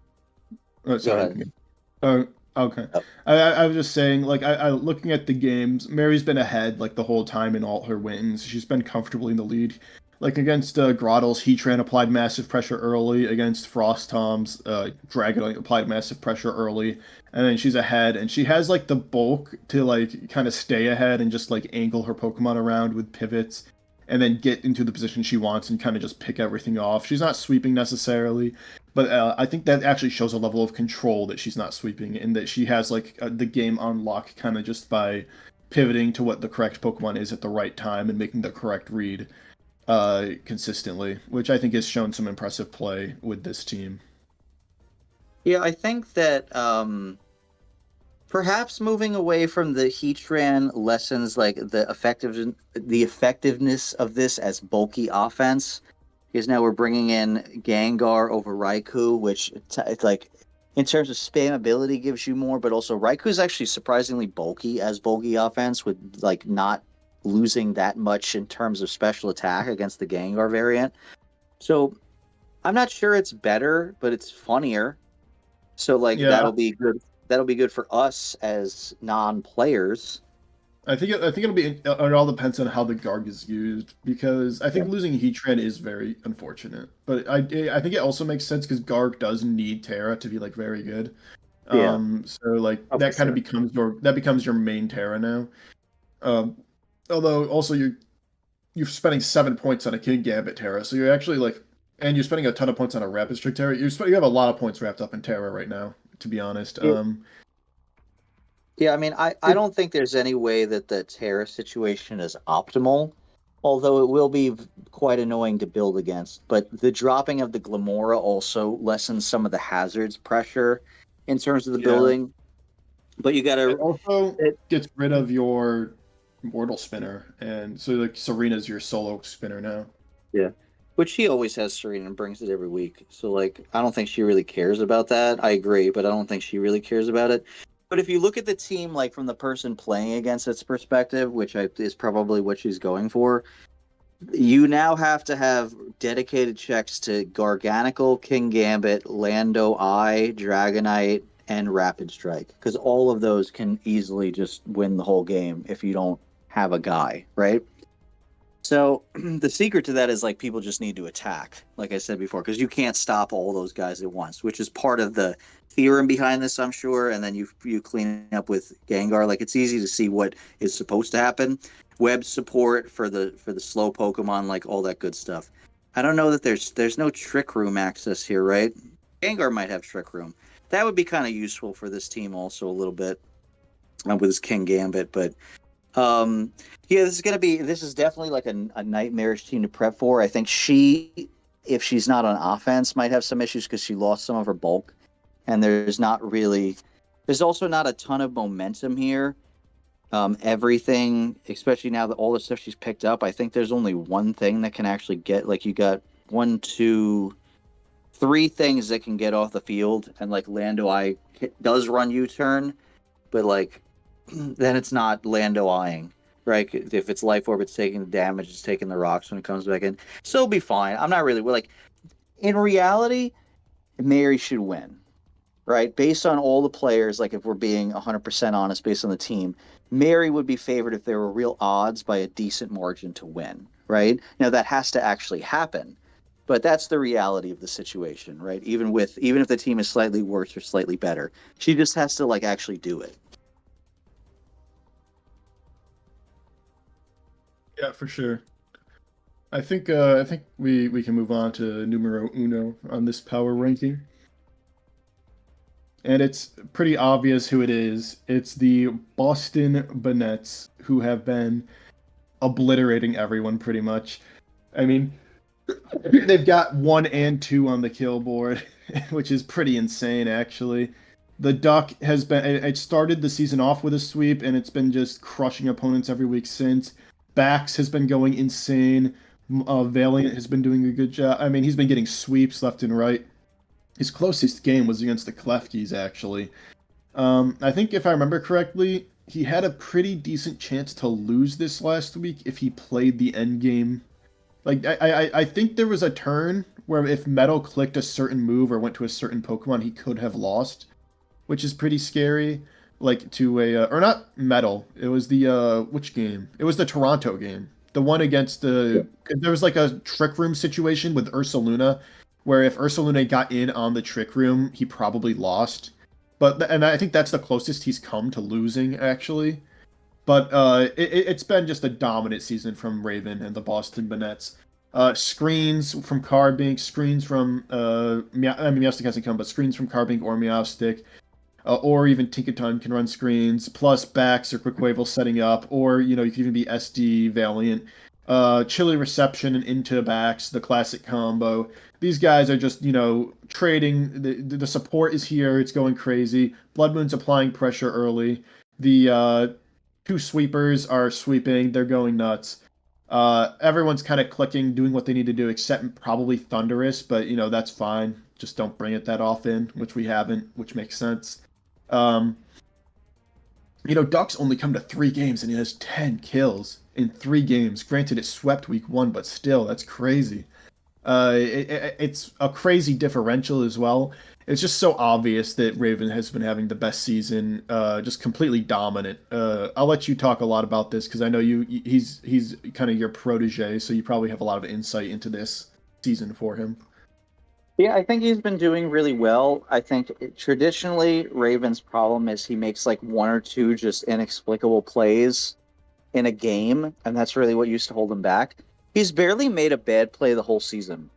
Oh, go sorry. ahead. Oh, okay. Oh, I was just saying, like, I looking at the games, Mary's been ahead like the whole time in all her wins. She's been comfortably in the lead. Like against Grotles, Heatran applied massive pressure early. Against Frostoms, Dragonite applied massive pressure early, and then she's ahead. And she has like the bulk to like kind of stay ahead and just like angle her Pokemon around with pivots, and then get into the position she wants and kind of just pick everything off. She's not sweeping necessarily, but I think that actually shows a level of control that she's not sweeping, and that she has like the game on lock, kind of just by pivoting to what the correct Pokemon is at the right time and making the correct read consistently, which I think has shown some impressive play with this team. yeah, I think that perhaps moving away from the Heatran lessens like the effectiveness of this as bulky offense because now we're bringing in Gengar over Raikou, which it's like in terms of spamability gives you more, but also Raikou is actually surprisingly bulky as bulky offense with like not losing that much in terms of special attack against the Gengar variant. So I'm not sure it's better, but it's funnier. So like Yeah, that'll be good. That'll be good for us as non-players. I think it'll be it all depends on how the Garg is used, because I Yeah. think losing Heatran is very unfortunate. But I think it also makes sense because Garg does need Terra to be like very good. Yeah. So like Oh, for that kind of sure. becomes your main Terra now. Um, although also you're spending 7 points on a King Gambit Terra, so you're actually like, and you're spending a ton of points on a Rapid Strict Terra. You have a lot of points wrapped up in Terra right now, to be honest. Yeah. Yeah, I mean, I It, don't think there's any way that the Terra situation is optimal. although it will be quite annoying to build against. But the dropping of the Glamora also lessens some of the hazards pressure in terms of the Yeah. building. But you got It to. also gets rid of your mortal spinner, and so like Serena's your solo spinner now. Yeah. Which she always has Serena and brings it every week. So like I don't think she really cares about that. I agree, but I don't think she really cares about it. But if you look at the team like from the person playing against its perspective, is probably what she's going for, you now have to have dedicated checks to Garganical, King Gambit, Lando Eye, Dragonite, and Rapid Strike. Because all of those can easily just win the whole game if you don't have a guy, right? So the secret to that is like people just need to attack, like I said before, because you can't stop all those guys at once, which is part of the theorem behind this, I'm sure. And then you clean up with Gengar. Like it's easy to see what is supposed to happen. Web support for the slow Pokemon, like all that good stuff. I don't know that there's no Trick Room access here, right? Gengar might have Trick Room. That would be kind of useful for this team also a little bit with his King Gambit, but um, yeah, this is definitely like a nightmarish team to prep for. I think if she's not on offense, might have some issues because she lost some of her bulk, and there's also not a ton of momentum here. Everything, especially now that all the stuff she's picked up, I think there's only one thing that can actually get like you got one, two, three things that can get off the field, and like Lando I does run U-turn, but like then it's not Lando eyeing, right? If it's Life Orb, it's taking the damage, it's taking the rocks when it comes back in. So it'll be fine. I'm not really like in reality, Mary should win, right? Based on all the players, like if we're being 100% honest, based on the team, Mary would be favored if there were real odds by a decent margin to win, right? Now that has to actually happen. But that's the reality of the situation, right? Even if the team is slightly worse or slightly better, she just has to like actually do it. Yeah, for sure. I think we can move on to numero uno on this power ranking. And it's pretty obvious who it is. It's the Boston Banettes, who have been obliterating everyone pretty much. I mean, they've got 1 and 2 on the kill board, which is pretty insane, actually. The Duck has been. It started the season off with a sweep, and it's been just crushing opponents every week since. Bax has been going insane. Valiant has been doing a good job. I mean, he's been getting sweeps left and right. His closest game was against the Klefkis, actually. I think if I remember correctly, he had a pretty decent chance to lose this last week if he played the end game. Like I think there was a turn where if Metal clicked a certain move or went to a certain Pokemon, he could have lost, which is pretty scary. Like to a or not Metal. It was the which game? It was the Toronto game. The one against the there was like a Trick Room situation with Ursaluna, where if Ursaluna got in on the Trick Room, he probably lost. And I think that's the closest he's come to losing actually. But it's been just a dominant season from Raven and the Boston Banettes. Screens from Carbink, screens from I mean Meowstic hasn't come, but screens from Carbink or Meowstic, or even Tinkaton can run screens. Plus Bax or Quickwave setting up, or you know you could even be SD Valiant, Chili Reception and into Bax, the classic combo. These guys are just trading. The support is here. It's going crazy. Bloodmoon's applying pressure early. The two sweepers are sweeping. They're going nuts. Everyone's kind of clicking, doing what they need to do, except probably Thunderous, but that's fine. Just don't bring it that often, which we haven't, which makes sense. Um, Duck's only come to 3 games and he has 10 kills in 3 games. Granted, it swept week 1, but still, that's crazy. It's a crazy differential as well. It's just so obvious that Raven has been having the best season, just completely dominant. I'll let you talk a lot about this because I know he's kind of your protege, so you probably have a lot of insight into this season for him. Yeah, I think he's been doing really well. I think traditionally Raven's problem is he makes like one or two just inexplicable plays in a game, and that's really what used to hold him back. He's barely made a bad play the whole season.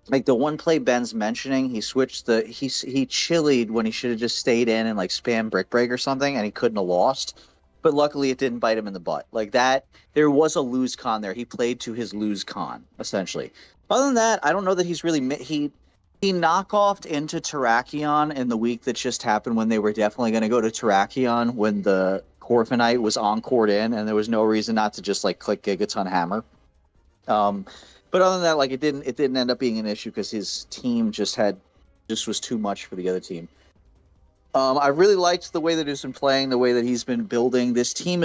Like the one play Ben's mentioning, he switched he chillied when he should have just stayed in and like spam Brick Break or something, and he couldn't have lost. but luckily it didn't bite him in the butt. Like that, there was a lose con there. He played to his lose con, essentially. Other than that, I don't know that he's really he knockoffed into Terrakion in the week that just happened when they were definitely going to go to Terrakion when the Corviknight was encored in, and there was no reason not to just like click Gigaton Hammer. But other than that, like it didn't end up being an issue because his team just was too much for the other team. I really liked the way that he's been playing, the way that he's been building. This team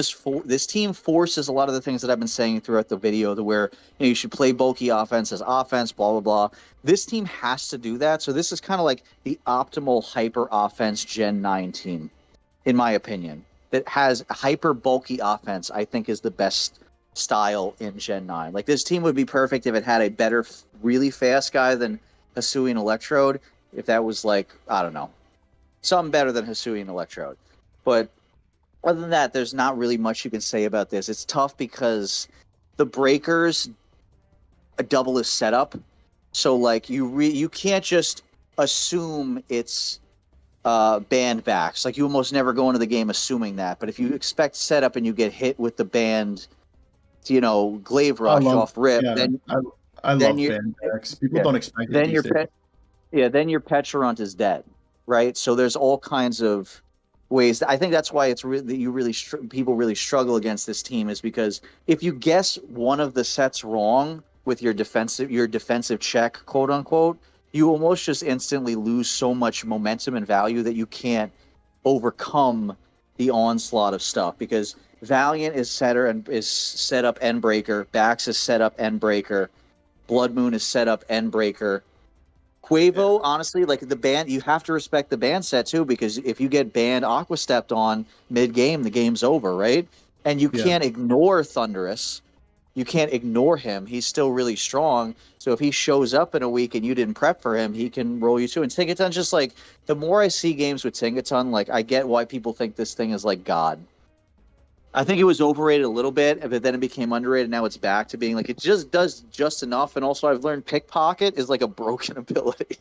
forces a lot of the things that I've been saying throughout the video, to where you should play bulky offense as offense, blah blah blah. This team has to do that. So this is kind of like the optimal hyper offense Gen 9 team, in my opinion. That has hyper bulky offense, I think, is the best style in Gen 9. Like this team would be perfect if it had a better, really fast guy than Hisuian Electrode. If that was like, I don't know, something better than Hisuian Electrode. But other than that, there's not really much you can say about this. It's tough because the breakers double his setup. So like you can't just assume it's band backs. Like you almost never go into the game assuming that. But if you expect setup and you get hit with the band, Glaive Rush off rip, then I love band backs. People don't expect it these days. Then your Pecharunt is dead. Right, so there's all kinds of ways. I think that's why it's people really struggle against this team, is because if you guess one of the sets wrong with your defensive check, quote unquote, you almost just instantly lose so much momentum and value that you can't overcome the onslaught of stuff. Because Valiant is set up end breaker, Bax is set up end breaker, Bloodmoon is set up end breaker. Quavo, honestly, like the band, you have to respect the band set too, because if you get banned Aqua Stepped on mid-game, the game's over, right? And you can't ignore Thundurus. You can't ignore him. He's still really strong. So if he shows up in a week and you didn't prep for him, he can roll you too. And Tinkaton's just like, the more I see games with Tinkaton, like I get why people think this thing is like God. I think it was overrated a little bit, but then it became underrated. Now it's back to being like, it just does just enough. And also I've learned Pickpocket is like a broken ability.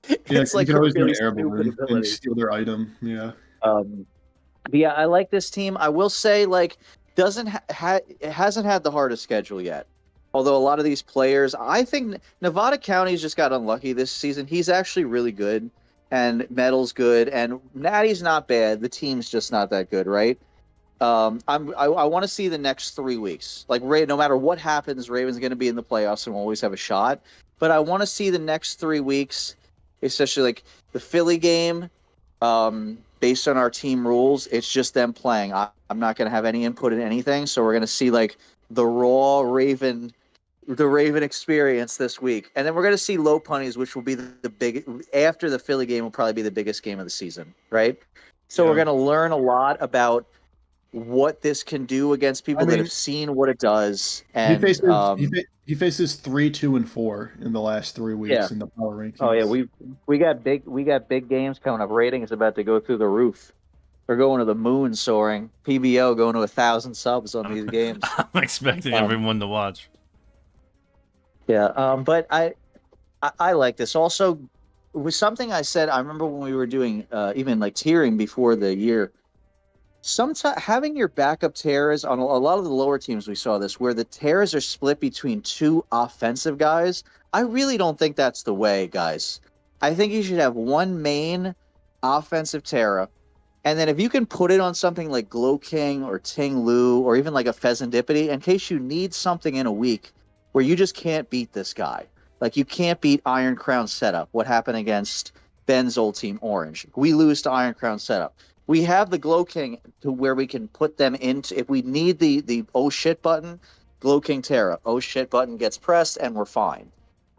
It's like you can always really go airborne and steal their item. Yeah. But yeah, I like this team. I will say, like, it hasn't had the hardest schedule yet. Although a lot of these players, I think Nevada County's just got unlucky this season. He's actually really good, and Metal's good, and Natty's not bad. The team's just not that good, right? I want to see the next 3 weeks. Like no matter what happens, Raven's going to be in the playoffs and will always have a shot. But I want to see the next 3 weeks, especially like the Philly game. Based on our team rules, it's just them playing. I'm not going to have any input in anything, so we're going to see like the raw Raven experience this week, and then we're going to see Lopunnies, which will be the big after the Philly game will probably be the biggest game of the season, right? So we're going to learn a lot about what this can do against people that have seen what it does. And he faces 3, 2, and 4 in the last 3 weeks in the power rankings. Oh yeah, we got big games coming up. Ratings about to go through the roof. We're going to the moon soaring. PBO going to 1,000 subs on these games. I'm expecting everyone to watch. Yeah, but I like this. Also, with something I said, I remember when we were doing even like tiering before the year. Sometimes having your backup Terras on a lot of the lower teams, we saw this, where the Terras are split between 2 offensive guys. I really don't think that's the way, guys. I think you should have one main offensive Terra, and then if you can put it on something like Glow King or Ting Lu or even like a Fezandipiti, in case you need something in a week where you just can't beat this guy. Like you can't beat Iron Crown setup. What happened against Ben's old team, Orange? We lose to Iron Crown setup. We have the Glow King to where we can put them into, if we need the oh shit button, Glow King Terra. Oh shit button gets pressed and we're fine.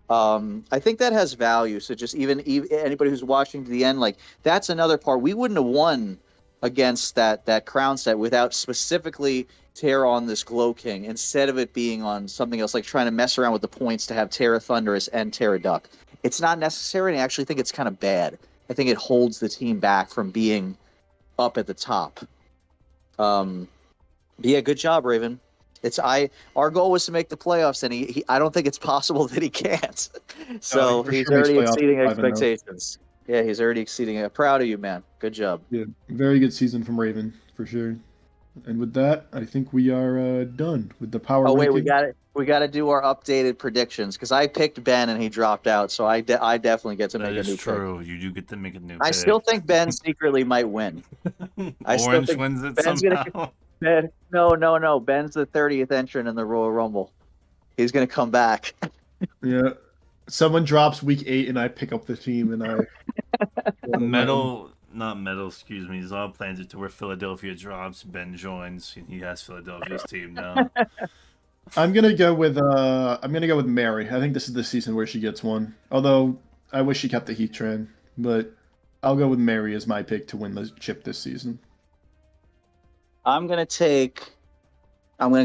I think that has value. So just even anybody who's watching to the end, like that's another part. We wouldn't have won against that crown set without specifically Terra on this Glow King instead of it being on something else, like trying to mess around with the points to have Terra Thundurus and Terra Duck. It's not necessary, and I actually think it's kind of bad. I think it holds the team back from being up at the top. Yeah, good job, Raven. Our goal was to make the playoffs, and I don't think it's possible that he can't. So he's already exceeding expectations. Yeah, he's already exceeding it. Proud of you, man. Good job. Yeah, very good season from Raven for sure. And with that, I think we are done with the power Oh wait, ranking. we got to do our updated predictions because I picked Ben and he dropped out, so I definitely get to That make a is new pick. true. You do get to make a new I pick. still think Ben secretly might win. I still Orange think wins it Ben's somehow. Ben, no. Ben's the 30th entrant in the Royal Rumble. He's gonna come back. Yeah. Someone drops week 8 and I pick up the team and I Not metal, excuse me. Zob plans it to where Philadelphia drops. Ben joins. He has Philadelphia's team now. I'm gonna go with Mary. I think this is the season where she gets one. Although I wish she kept the Heat train, but I'll go with Mary as my pick to win the chip this season. I'm gonna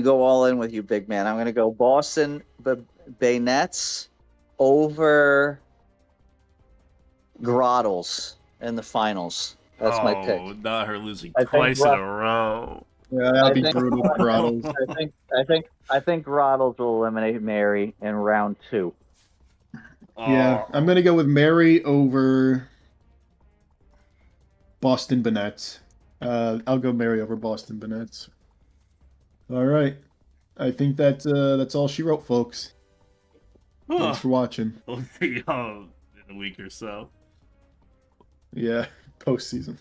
go all in with you, big man. I'm gonna go Boston Banettes over Grotles in the finals. That's my pick. Not her losing I think twice in a row. Yeah, that'd be brutal for Grotles. I think Grotles will eliminate Mary in round 2. Yeah, I'm gonna go with Mary over Boston Banettes. I'll go Mary over Boston Banettes. All right, I think that's all she wrote, folks. Thanks for watching. We'll see y'all in a week or so. Yeah, postseason.